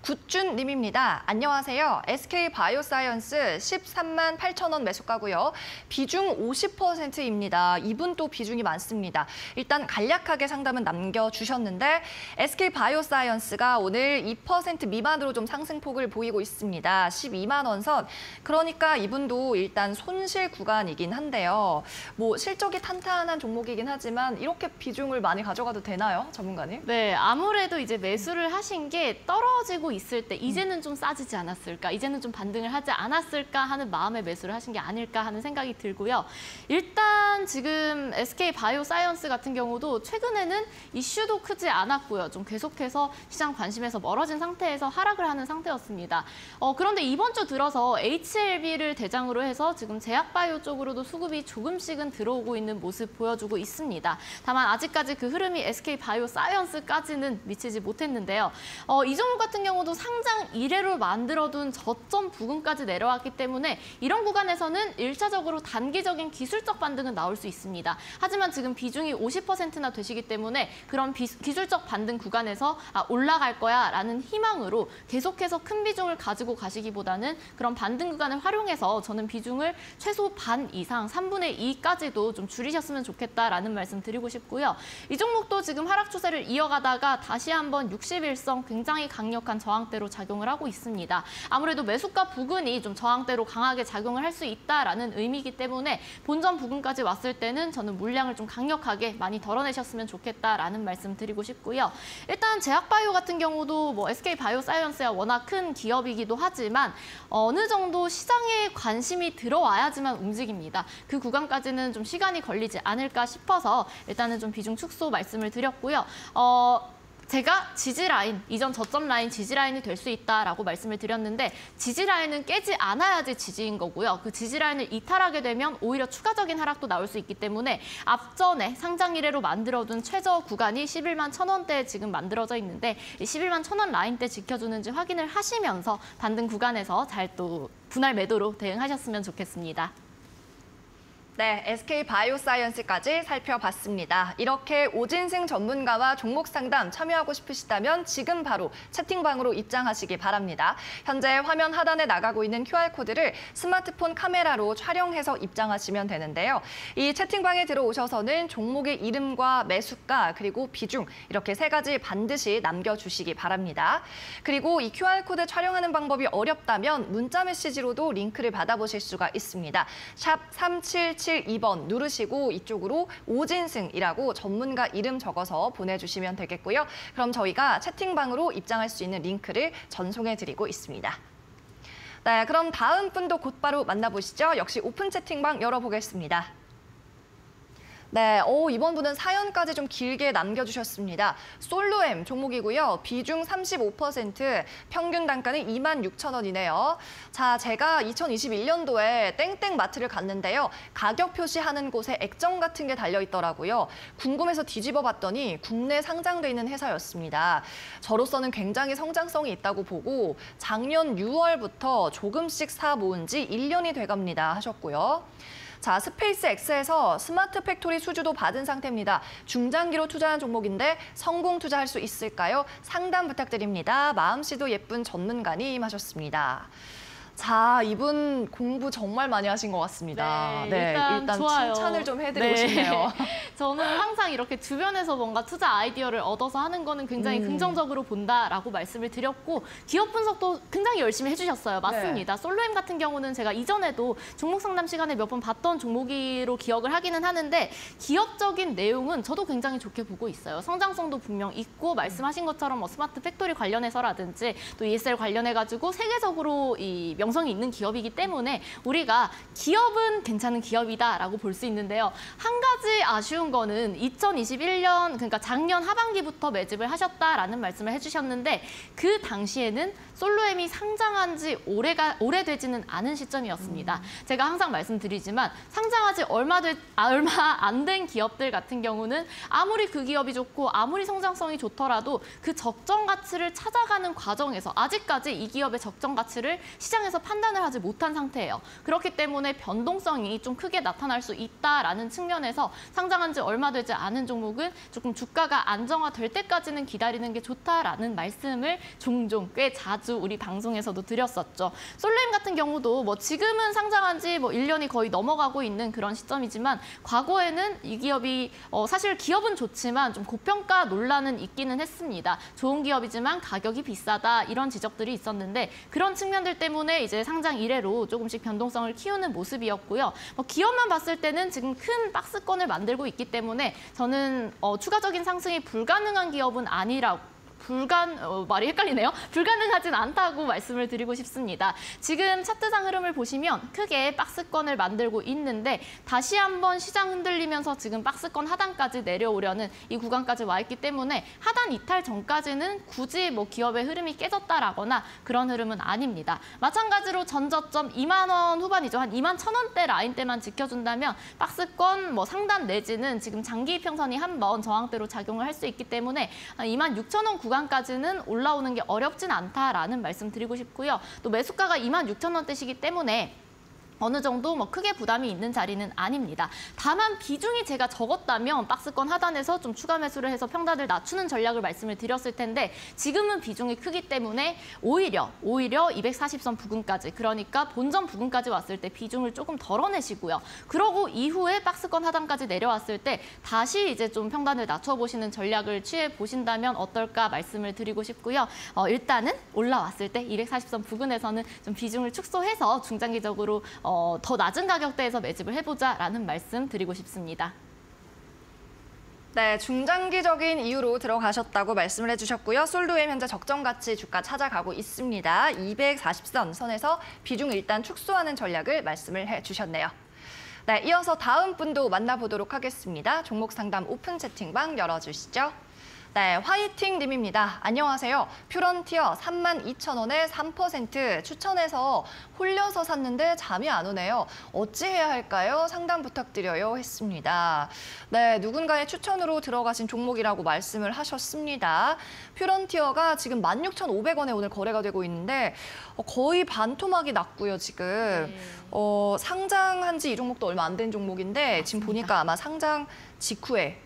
굿준 님입니다. 안녕하세요. SK 바이오사이언스 13만 8,000원 매수가고요. 비중 50%입니다. 이분 또 비중이 많습니다. 일단 간략하게 상담은 남겨주셨는데 SK 바이오사이언스가 오늘 2% 미만으로 좀 상승폭을 보이고 있습니다. 12만 원 선. 그러니까 이분도 일단 손실 구간이긴 한데요. 뭐 실적이 탄탄한 종목이긴 하지만 이렇게 비중을 많이 가져가도 되나요? 전문가님? 네, 아무래도 이제 매수를 하신 게 떨어지고 있을 때 이제는 좀 싸지지 않았을까, 이제는 좀 반등을 하지 않았을까 하는 마음에 매수를 하신 게 아닐까 하는 생각이 들고요. 일단 지금 SK 바이오사이언스 같은 경우도 최근에는 이슈도 크지 않았고요. 좀 계속해서 시장 관심에서 멀어진 상태에서 하락을 하는 상태였습니다. 그런데 이번 주 들어서 HLB를 대장으로 해서 지금 제약바이오 쪽으로도 수급이 조금씩은 들어오고 있는 모습 보여주고 있습니다. 다만 아직까지 그 흐름이 SK 바이오사이언스까지는 미치지 못했는데요. 이 종목 같은 경우도 상장 이래로 만들어둔 저점 부근까지 내려왔기 때문에 이런 구간에서는 1차적으로 단기적인 기술적 반등은 나올 수 있습니다. 하지만 지금 비중이 50%나 되시기 때문에 그런 기술적 반등 구간에서 올라갈 거야 라는 희망으로 계속해서 큰 비중을 가지고 가시기보다는 그런 반등 구간을 활용해서 저는 비중을 최소 반 이상 3분의 2까지도 좀 줄이셨으면 좋겠다라는 말씀 드리고 싶고요. 이 종목도 지금 하락 추세를 이어가다가 다시 한번 61선 굉장히 강력한 저항대로 작용을 하고 있습니다. 아무래도 매수가 부근이 좀 저항대로 강하게 작용을 할 수 있다라는 의미이기 때문에 본전 부근까지 왔을 때는 저는 물량을 좀 강력하게 많이 덜어내셨으면 좋겠다라는 말씀 드리고 싶고요. 일단 제약바이오 같은 경우도 뭐 SK 바이오사이언스야 워낙 큰 기업이기도 하지만 어느 정도 시장에 관심이 들어와야지만 움직입니다. 그 구간까지는 좀 시간이 걸리지 않을까 싶어서 일단은 좀 비중 축소 말씀을 드렸고요. 제가 지지라인, 이전 저점 라인 지지라인이 될 수 있다라고 말씀을 드렸는데 지지라인은 깨지 않아야지 지지인 거고요. 그 지지라인을 이탈하게 되면 오히려 추가적인 하락도 나올 수 있기 때문에 앞전에 상장 이래로 만들어둔 최저 구간이 11만 1,000원대에 지금 만들어져 있는데 이 11만 1,000원 라인대 지켜주는지 확인을 하시면서 반등 구간에서 잘 또 분할 매도로 대응하셨으면 좋겠습니다. 네, SK 바이오사이언스까지 살펴봤습니다. 이렇게 오진승 전문가와 종목 상담 참여하고 싶으시다면 지금 바로 채팅방으로 입장하시기 바랍니다. 현재 화면 하단에 나가고 있는 QR코드를 스마트폰 카메라로 촬영해서 입장하시면 되는데요. 이 채팅방에 들어오셔서는 종목의 이름과 매수가 그리고 비중 이렇게 세 가지 반드시 남겨주시기 바랍니다. 그리고 이 QR코드 촬영하는 방법이 어렵다면 문자 메시지로도 링크를 받아보실 수가 있습니다. 샵 3772번 누르시고 이쪽으로 오진승이라고 전문가 이름 적어서 보내주시면 되겠고요. 그럼 저희가 채팅방으로 입장할 수 있는 링크를 전송해드리고 있습니다. 네, 그럼 다음 분도 곧바로 만나보시죠. 역시 오픈 채팅방 열어보겠습니다. 네, 이번 분은 사연까지 좀 길게 남겨주셨습니다. 솔로엠 종목이고요. 비중 35%, 평균 단가는 26,000원이네요. 자, 제가 2021년도에 땡땡마트를 갔는데요. 가격 표시하는 곳에 액정 같은 게 달려있더라고요. 궁금해서 뒤집어 봤더니 국내 상장돼 있는 회사였습니다. 저로서는 굉장히 성장성이 있다고 보고 작년 6월부터 조금씩 사 모은 지 1년이 돼갑니다 하셨고요. 자, 스페이스X에서 스마트 팩토리 수주도 받은 상태입니다. 중장기로 투자한 종목인데 성공 투자할 수 있을까요? 상담 부탁드립니다. 마음씨도 예쁜 전문가님 하셨습니다. 자, 이분 공부 정말 많이 하신 것 같습니다. 네, 일단 좋아요. 칭찬을 좀 해드리고 싶네요. 저는 항상 이렇게 주변에서 뭔가 투자 아이디어를 얻어서 하는 거는 굉장히 긍정적으로 본다라고 말씀을 드렸고 기업 분석도 굉장히 열심히 해주셨어요. 맞습니다. 솔로엠 같은 경우는 제가 이전에도 종목 상담 시간에 몇 번 봤던 종목으로 기억을 하기는 하는데 기업적인 내용은 저도 굉장히 좋게 보고 있어요. 성장성도 분명 있고 말씀하신 것처럼 뭐 스마트 팩토리 관련해서라든지 또 ESL 관련해가지고 세계적으로 이 명성이 있는 기업이기 때문에 우리가 기업은 괜찮은 기업이다라고 볼 수 있는데요. 한 가지 아쉬운 거는 2021년 그러니까 작년 하반기부터 매집을 하셨다라는 말씀을 해주셨는데 그 당시에는 솔로엠이 상장한 지 오래되지는 않은 시점이었습니다. 제가 항상 말씀드리지만 상장하지 얼마 안 된 기업들 같은 경우는 아무리 그 기업이 좋고 아무리 성장성이 좋더라도 그 적정 가치를 찾아가는 과정에서 아직까지 이 기업의 적정 가치를 시장에서 판단을 하지 못한 상태예요. 그렇기 때문에 변동성이 좀 크게 나타날 수 있다라는 측면에서 상장한 지 얼마 되지 않은 종목은 조금 주가가 안정화될 때까지는 기다리는 게 좋다라는 말씀을 종종 꽤 자주 우리 방송에서도 드렸었죠. 솔로엠 같은 경우도 뭐 지금은 상장한 지 뭐 1년이 거의 넘어가고 있는 그런 시점이지만 과거에는 이 기업이 사실 기업은 좋지만 좀 고평가 논란은 있기는 했습니다. 좋은 기업이지만 가격이 비싸다 이런 지적들이 있었는데 그런 측면들 때문에 이제 상장 이래로 조금씩 변동성을 키우는 모습이었고요. 뭐 기업만 봤을 때는 지금 큰 박스권을 만들고 있기 때문에 저는 추가적인 상승이 불가능한 기업은 아니라고 말이 헷갈리네요. 불가능하진 않다고 말씀을 드리고 싶습니다. 지금 차트상 흐름을 보시면 크게 박스권을 만들고 있는데 다시 한번 시장 흔들리면서 지금 박스권 하단까지 내려오려는 이 구간까지 와 있기 때문에 하단 이탈 전까지는 굳이 뭐 기업의 흐름이 깨졌다라거나 그런 흐름은 아닙니다. 마찬가지로 전저점 2만 원 후반이죠. 한 2만 1,000원대 라인대만 지켜준다면 박스권 뭐 상단 내지는 지금 장기 이평선이 한번 저항대로 작용을 할 수 있기 때문에 2만 6,000원 구간까지는 올라오는 게 어렵진 않다라는 말씀 드리고 싶고요. 또 매수가가 2만 6,000원대시기 때문에 어느 정도 뭐 크게 부담이 있는 자리는 아닙니다. 다만 비중이 제가 적었다면 박스권 하단에서 좀 추가 매수를 해서 평단을 낮추는 전략을 말씀을 드렸을 텐데 지금은 비중이 크기 때문에 오히려 240선 부근까지 그러니까 본전 부근까지 왔을 때 비중을 조금 덜어내시고요. 그러고 이후에 박스권 하단까지 내려왔을 때 다시 이제 좀 평단을 낮춰보시는 전략을 취해 보신다면 어떨까 말씀을 드리고 싶고요. 일단은 올라왔을 때 240선 부근에서는 좀 비중을 축소해서 중장기적으로 더 낮은 가격대에서 매집을 해보자라는 말씀 드리고 싶습니다. 네, 중장기적인 이유로 들어가셨다고 말씀을 해주셨고요. 솔로엠 현재 적정 가치 주가 찾아가고 있습니다. 240선 선에서 비중 일단 축소하는 전략을 말씀을 해주셨네요. 네, 이어서 다음 분도 만나보도록 하겠습니다. 종목 상담 오픈 채팅방 열어주시죠. 네, 화이팅 님입니다. 안녕하세요. 퓨런티어 32,000원에 3% 추천해서 홀려서 샀는데 잠이 안 오네요. 어찌해야 할까요? 상담 부탁드려요 했습니다. 네, 누군가의 추천으로 들어가신 종목이라고 말씀을 하셨습니다. 퓨런티어가 지금 16,500원에 오늘 거래가 되고 있는데 거의 반토막이 났고요, 지금. 상장한 지 이 종목도 얼마 안 된 종목인데 지금 보니까 아마 상장 직후에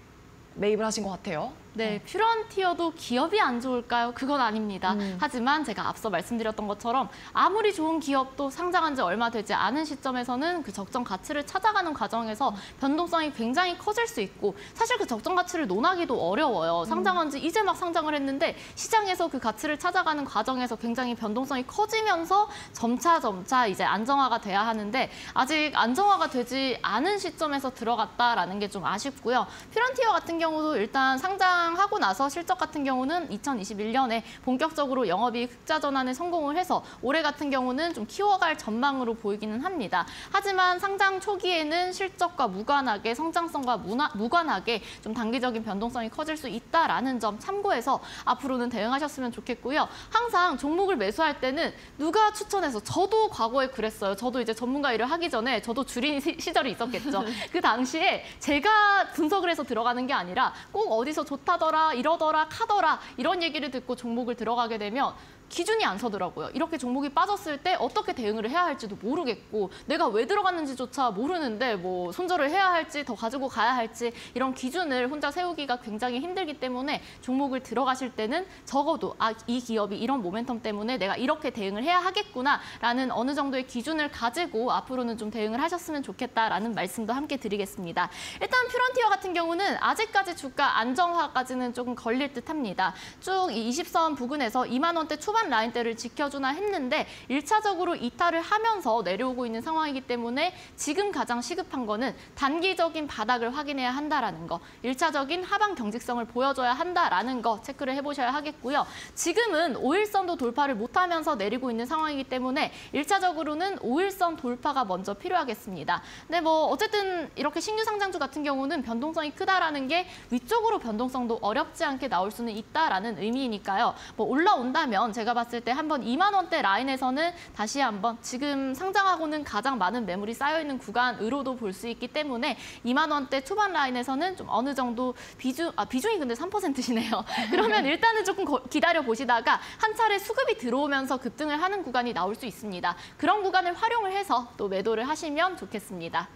매입을 하신 것 같아요. 네, 퓨런티어도 기업이 안 좋을까요? 그건 아닙니다. 하지만 제가 앞서 말씀드렸던 것처럼 아무리 좋은 기업도 상장한 지 얼마 되지 않은 시점에서는 그 적정 가치를 찾아가는 과정에서 변동성이 굉장히 커질 수 있고 사실 그 적정 가치를 논하기도 어려워요. 상장한 지 이제 막 상장을 했는데 시장에서 그 가치를 찾아가는 과정에서 굉장히 변동성이 커지면서 점차 이제 안정화가 돼야 하는데 아직 안정화가 되지 않은 시점에서 들어갔다라는 게 좀 아쉽고요. 퓨런티어 같은 경우도 일단 하고 나서 실적 같은 경우는 2021년에 본격적으로 영업이익 흑자 전환에 성공을 해서 올해 같은 경우는 좀 키워갈 전망으로 보이기는 합니다. 하지만 상장 초기에는 실적과 무관하게 성장성과 무관하게 좀 단기적인 변동성이 커질 수 있다라는 점 참고해서 앞으로는 대응하셨으면 좋겠고요. 항상 종목을 매수할 때는 누가 추천해서 저도 과거에 그랬어요. 저도 이제 전문가 일을 하기 전에 저도 주린 시절이 있었겠죠. 그 당시에 제가 분석을 해서 들어가는 게 아니라 꼭 어디서 좋다더라, 이러더라, 카더라 이런 얘기를 듣고 종목을 들어가게 되면 기준이 안 서더라고요. 이렇게 종목이 빠졌을 때 어떻게 대응을 해야 할지도 모르겠고 내가 왜 들어갔는지조차 모르는데 뭐 손절을 해야 할지 더 가지고 가야 할지 이런 기준을 혼자 세우기가 굉장히 힘들기 때문에 종목을 들어가실 때는 적어도 이 기업이 이런 모멘텀 때문에 내가 이렇게 대응을 해야 하겠구나라는 어느 정도의 기준을 가지고 앞으로는 좀 대응을 하셨으면 좋겠다라는 말씀도 함께 드리겠습니다. 일단 퓨런티어 같은 경우는 아직까지 주가 안정화까지는 조금 걸릴 듯합니다. 쭉 이 20선 부근에서 2만 원대 초반 라인대를 지켜주나 했는데 1차적으로 이탈을 하면서 내려오고 있는 상황이기 때문에 지금 가장 시급한 거는 단기적인 바닥을 확인해야 한다라는 거, 1차적인 하방 경직성을 보여줘야 한다라는 거 체크를 해보셔야 하겠고요. 지금은 5일선도 돌파를 못하면서 내리고 있는 상황이기 때문에 1차적으로는 5일선 돌파가 먼저 필요하겠습니다. 근데 뭐 어쨌든 이렇게 신규 상장주 같은 경우는 변동성이 크다라는 게 위쪽으로 변동성도 어렵지 않게 나올 수는 있다라는 의미니까요. 뭐 올라온다면 제가 봤을 때 한번 2만 원대 라인에서는 다시 한번 지금 상장하고는 가장 많은 매물이 쌓여있는 구간으로도 볼 수 있기 때문에 2만 원대 초반 라인에서는 좀 어느 정도 비중이 근데 3%시네요. 그러면 일단은 조금 기다려 보시다가 한 차례 수급이 들어오면서 급등을 하는 구간이 나올 수 있습니다. 그런 구간을 활용을 해서 또 매도를 하시면 좋겠습니다.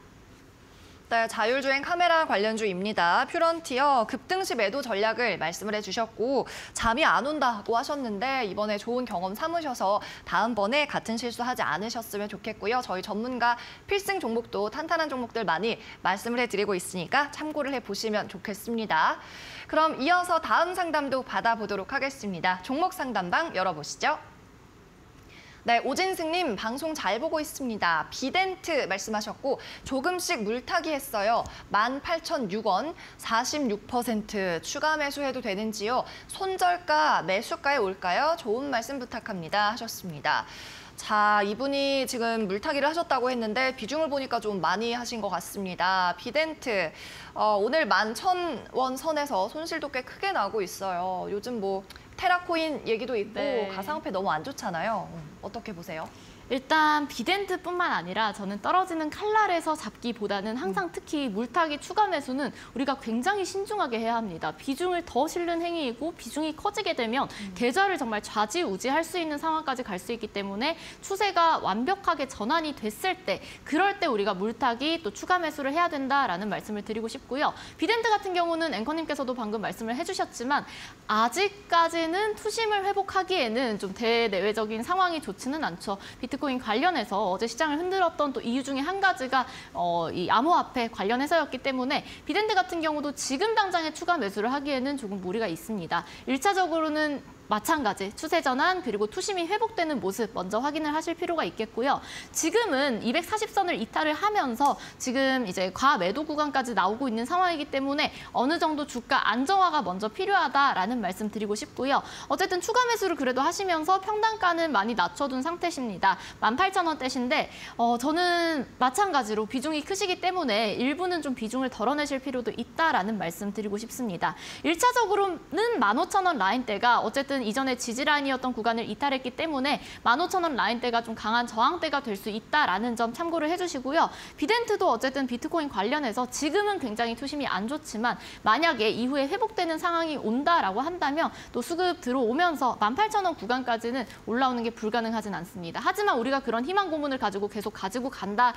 네, 자율주행 카메라 관련주입니다. 퓨런티어 급등시 매도 전략을 말씀을 해주셨고 잠이 안 온다고 하셨는데 이번에 좋은 경험 삼으셔서 다음번에 같은 실수하지 않으셨으면 좋겠고요. 저희 전문가 필승 종목도 탄탄한 종목들 많이 말씀을 해드리고 있으니까 참고를 해보시면 좋겠습니다. 그럼 이어서 다음 상담도 받아보도록 하겠습니다. 종목 상담방 열어보시죠. 네, 오진승님 방송 잘 보고 있습니다. 비덴트 말씀하셨고 조금씩 물타기 했어요. 18,006원, 46% 추가 매수해도 되는지요? 손절가, 매수가에 올까요? 좋은 말씀 부탁합니다 하셨습니다. 자, 이분이 지금 물타기를 하셨다고 했는데 비중을 보니까 좀 많이 하신 것 같습니다. 비덴트, 오늘 11,000원 선에서 손실도 꽤 크게 나고 있어요. 요즘 뭐 테라코인 얘기도 있고 네. 가상화폐 너무 안 좋잖아요. 어떻게 보세요? 일단 비덴트뿐만 아니라 저는 떨어지는 칼날에서 잡기보다는 항상 특히 물타기 추가 매수는 우리가 굉장히 신중하게 해야 합니다. 비중을 더 실는 행위이고 비중이 커지게 되면 계좌를 정말 좌지우지할 수 있는 상황까지 갈 수 있기 때문에 추세가 완벽하게 전환이 됐을 때 그럴 때 우리가 물타기 또 추가 매수를 해야 된다라는 말씀을 드리고 싶고요. 비덴트 같은 경우는 앵커님께서도 방금 말씀을 해주셨지만 아직까지는 투심을 회복하기에는 좀 대내외적인 상황이 좋지는 않죠. 비트코인 관련해서 어제 시장을 흔들었던 또 이유 중에 한 가지가 이 암호화폐 관련해서였기 때문에 비덴트 같은 경우도 지금 당장에 추가 매수를 하기에는 조금 무리가 있습니다. 1차적으로는 마찬가지 추세 전환 그리고 투심이 회복되는 모습 먼저 확인을 하실 필요가 있겠고요. 지금은 240선을 이탈을 하면서 지금 이제 과매도 구간까지 나오고 있는 상황이기 때문에 어느 정도 주가 안정화가 먼저 필요하다라는 말씀 드리고 싶고요. 어쨌든 추가 매수를 그래도 하시면서 평단가는 많이 낮춰둔 상태십니다. 18,000원대신데 저는 마찬가지로 비중이 크시기 때문에 일부는 좀 비중을 덜어내실 필요도 있다라는 말씀 드리고 싶습니다. 1차적으로는 15,000원 라인대가 어쨌든 이전에 지지라인이었던 구간을 이탈했기 때문에 15,000원 라인대가 좀 강한 저항대가 될 수 있다라는 점 참고를 해주시고요. 비덴트도 어쨌든 비트코인 관련해서 지금은 굉장히 투심이 안 좋지만 만약에 이후에 회복되는 상황이 온다라고 한다면 또 수급 들어오면서 18,000원 구간까지는 올라오는 게 불가능하진 않습니다. 하지만 우리가 그런 희망 고문을 가지고 계속 가지고 간다,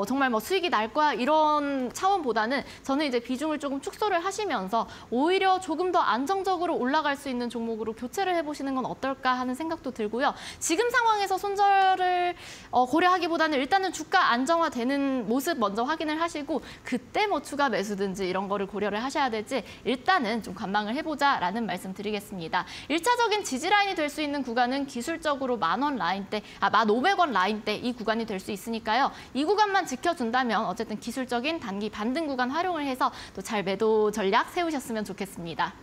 정말 뭐 수익이 날 거야 이런 차원보다는 저는 이제 비중을 조금 축소를 하시면서 오히려 조금 더 안정적으로 올라갈 수 있는 종목으로 교체를 해보시는 건 어떨까 하는 생각도 들고요. 지금 상황에서 손절을 고려하기보다는 일단은 주가 안정화되는 모습 먼저 확인을 하시고 그때 뭐 추가 매수든지 이런 거를 고려를 하셔야 될지 일단은 좀 관망을 해보자라는 말씀 드리겠습니다. 1차적인 지지라인이 될 수 있는 구간은 기술적으로 10,000원 라인대, 1,500원 라인대 이 구간이 될 수 있으니까요. 이 구간만 지켜준다면 어쨌든 기술적인 단기 반등 구간 활용을 해서 또 잘 매도 전략 세우셨으면 좋겠습니다.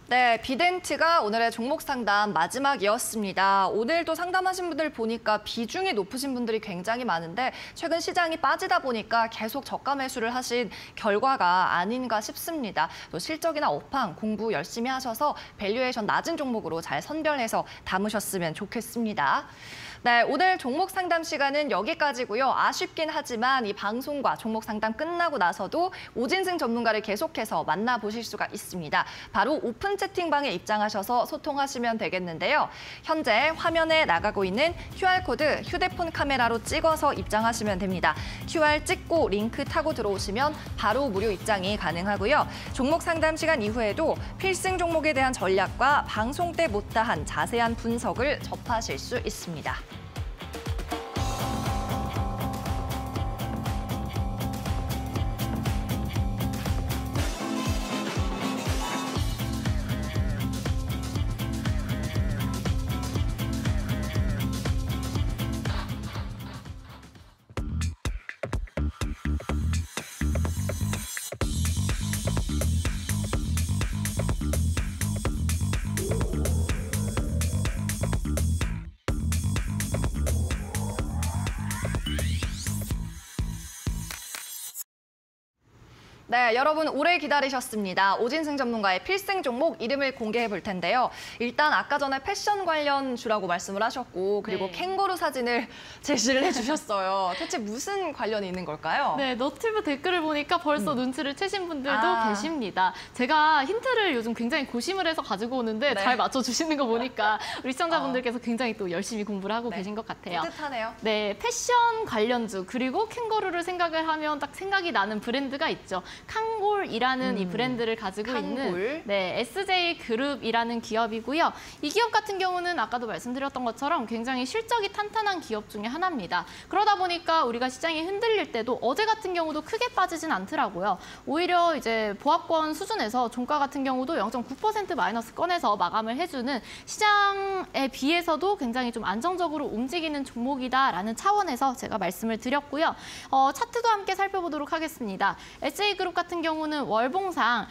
네, 비덴트가 오늘의 종목 상담 마지막이었습니다. 오늘도 상담하신 분들 보니까 비중이 높으신 분들이 굉장히 많은데 최근 시장이 빠지다 보니까 계속 저가 매수를 하신 결과가 아닌가 싶습니다. 또 실적이나 업황 공부 열심히 하셔서 밸류에이션 낮은 종목으로 잘 선별해서 담으셨으면 좋겠습니다. 네, 오늘 종목 상담 시간은 여기까지고요. 아쉽긴 하지만 이 방송과 종목 상담 끝나고 나서도 오진승 전문가를 계속해서 만나보실 수가 있습니다. 바로 오픈 채팅방에 입장하셔서 소통하시면 되겠는데요. 현재 화면에 나가고 있는 QR코드 휴대폰 카메라로 찍어서 입장하시면 됩니다. QR 찍고 링크 타고 들어오시면 바로 무료 입장이 가능하고요. 종목 상담 시간 이후에도 필승 종목에 대한 전략과 방송 때 못다한 자세한 분석을 접하실 수 있습니다. 네, 여러분 오래 기다리셨습니다. 오진승 전문가의 필승 종목 이름을 공개해 볼 텐데요. 일단 아까 전에 패션 관련 주라고 말씀을 하셨고 그리고 네. 캥거루 사진을 제시를 해주셨어요. 대체 무슨 관련이 있는 걸까요? 네, 너튜브 댓글을 보니까 벌써 눈치를 채신 분들도 아. 계십니다. 제가 힌트를 요즘 굉장히 고심을 해서 가지고 오는데 네. 잘 맞춰주시는 거 보니까 우리 시청자분들께서 굉장히 또 열심히 공부를 하고 네. 계신 것 같아요. 뿌듯하네요. 네, 패션 관련주 그리고 캥거루를 생각을 하면 딱 생각이 나는 브랜드가 있죠. 칸골이라는 이 브랜드를 가지고 칸골. 있는 네, SJ 그룹이라는 기업이고요. 이 기업 같은 경우는 아까도 말씀드렸던 것처럼 굉장히 실적이 탄탄한 기업 중에 하나입니다. 그러다 보니까 우리가 시장이 흔들릴 때도 어제 같은 경우도 크게 빠지진 않더라고요. 오히려 이제 보합권 수준에서 종가 같은 경우도 0.9% 마이너스 꺼내서 마감을 해주는 시장에 비해서도 굉장히 좀 안정적으로 움직이는 종목이다라는 차원에서 제가 말씀을 드렸고요. 차트도 함께 살펴보도록 하겠습니다. SJ그룹 같은 경우는 월봉상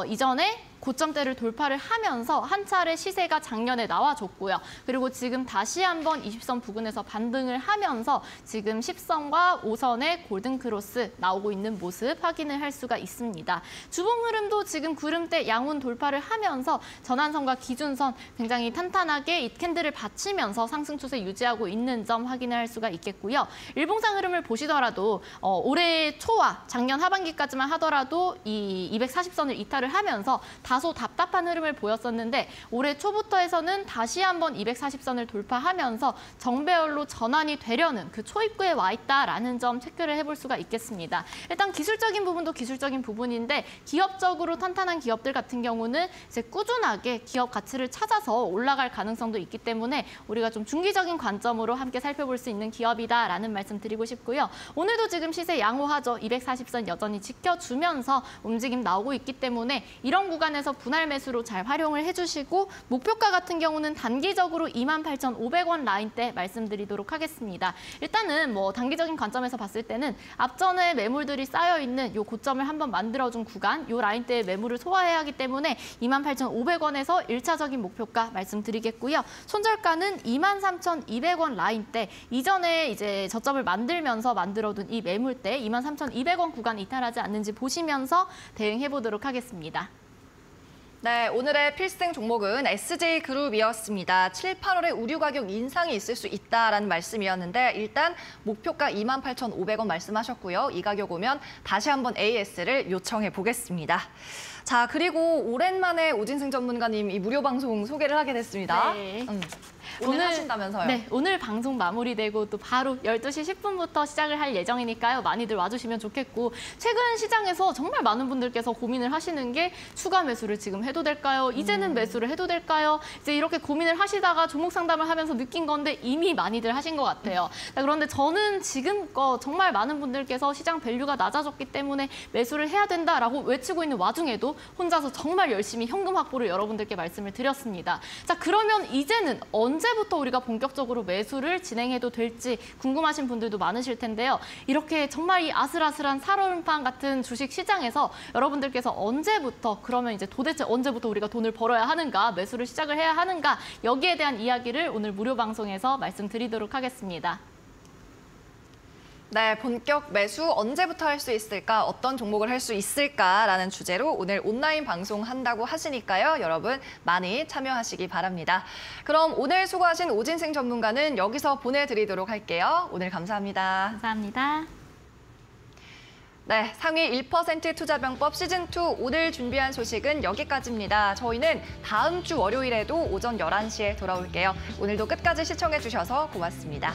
이전에 고점대를 돌파를 하면서 한 차례 시세가 작년에 나와줬고요. 그리고 지금 다시 한번 20선 부근에서 반등을 하면서 지금 10선과 5선의 골든크로스 나오고 있는 모습 확인을 할 수가 있습니다. 주봉 흐름도 지금 구름대 양운 돌파를 하면서 전환선과 기준선 굉장히 탄탄하게 이 캔들을 받치면서 상승 추세 유지하고 있는 점 확인을 할 수가 있겠고요. 일봉상 흐름을 보시더라도 올해 초와 작년 하반기까지만 하더라도 이 240선을 이탈을 하면서 다소 답답한 흐름을 보였었는데 올해 초부터 해서는 다시 한번 240선을 돌파하면서 정배열로 전환이 되려는 그 초입구에 와 있다라는 점 체크를 해볼 수가 있겠습니다. 일단 기술적인 부분도 기술적인 부분인데 기업적으로 탄탄한 기업들 같은 경우는 이제 꾸준하게 기업 가치를 찾아서 올라갈 가능성도 있기 때문에 우리가 좀 중기적인 관점으로 함께 살펴볼 수 있는 기업이다라는 말씀 드리고 싶고요. 오늘도 지금 시세 양호하죠. 240선 여전히 지켜주면서 움직임 나오고 있기 때문에 이런 구간에서 분할 매수로 잘 활용을 해주시고 목표가 같은 경우는 단기적으로 28,500원 라인대 말씀드리도록 하겠습니다. 일단은 뭐 단기적인 관점에서 봤을 때는 앞전에 매물들이 쌓여있는 이 고점을 한번 만들어준 구간, 이 라인대의 매물을 소화해야 하기 때문에 28,500원에서 1차적인 목표가 말씀드리겠고요. 손절가는 23,200원 라인대, 이전에 이제 저점을 만들면서 만들어둔 이 매물대 23,200원 구간 이탈하지 않는지 보시면서 대응해보도록 하겠습니다. 네, 오늘의 필승 종목은 SJ그룹이었습니다. 7, 8월에 우류 가격 인상이 있을 수 있다라는 말씀이었는데 일단 목표가 28,500원 말씀하셨고요. 이 가격 오면 다시 한번 AS를 요청해 보겠습니다. 자, 그리고 오랜만에 오진승 전문가님 이 무료 방송 소개를 하게 됐습니다. 네. 오늘 하신다면서요? 네, 오늘 방송 마무리되고 또 바로 12시 10분부터 시작을 할 예정이니까요. 많이들 와주시면 좋겠고 최근 시장에서 정말 많은 분들께서 고민을 하시는 게 추가 매수를 지금 해도 될까요? 이제는 매수를 해도 될까요? 이제 이렇게 고민을 하시다가 종목 상담을 하면서 느낀 건데 이미 많이들 하신 것 같아요. 자, 그런데 저는 지금껏 정말 많은 분들께서 시장 밸류가 낮아졌기 때문에 매수를 해야 된다라고 외치고 있는 와중에도 혼자서 정말 열심히 현금 확보를 여러분들께 말씀을 드렸습니다. 자, 그러면 이제는 언제부터 우리가 본격적으로 매수를 진행해도 될지 궁금하신 분들도 많으실 텐데요. 이렇게 정말 이 아슬아슬한 살얼음판 같은 주식 시장에서 여러분들께서 언제부터 그러면 이제 도대체 언제부터 우리가 돈을 벌어야 하는가, 매수를 시작을 해야 하는가, 여기에 대한 이야기를 오늘 무료 방송에서 말씀드리도록 하겠습니다. 네, 본격 매수 언제부터 할 수 있을까? 어떤 종목을 할 수 있을까라는 주제로 오늘 온라인 방송한다고 하시니까요. 여러분 많이 참여하시기 바랍니다. 그럼 오늘 수고하신 오진생 전문가는 여기서 보내드리도록 할게요. 오늘 감사합니다. 감사합니다. 네, 상위 1% 투자병법 시즌2 오늘 준비한 소식은 여기까지입니다. 저희는 다음 주 월요일에도 오전 11시에 돌아올게요. 오늘도 끝까지 시청해주셔서 고맙습니다.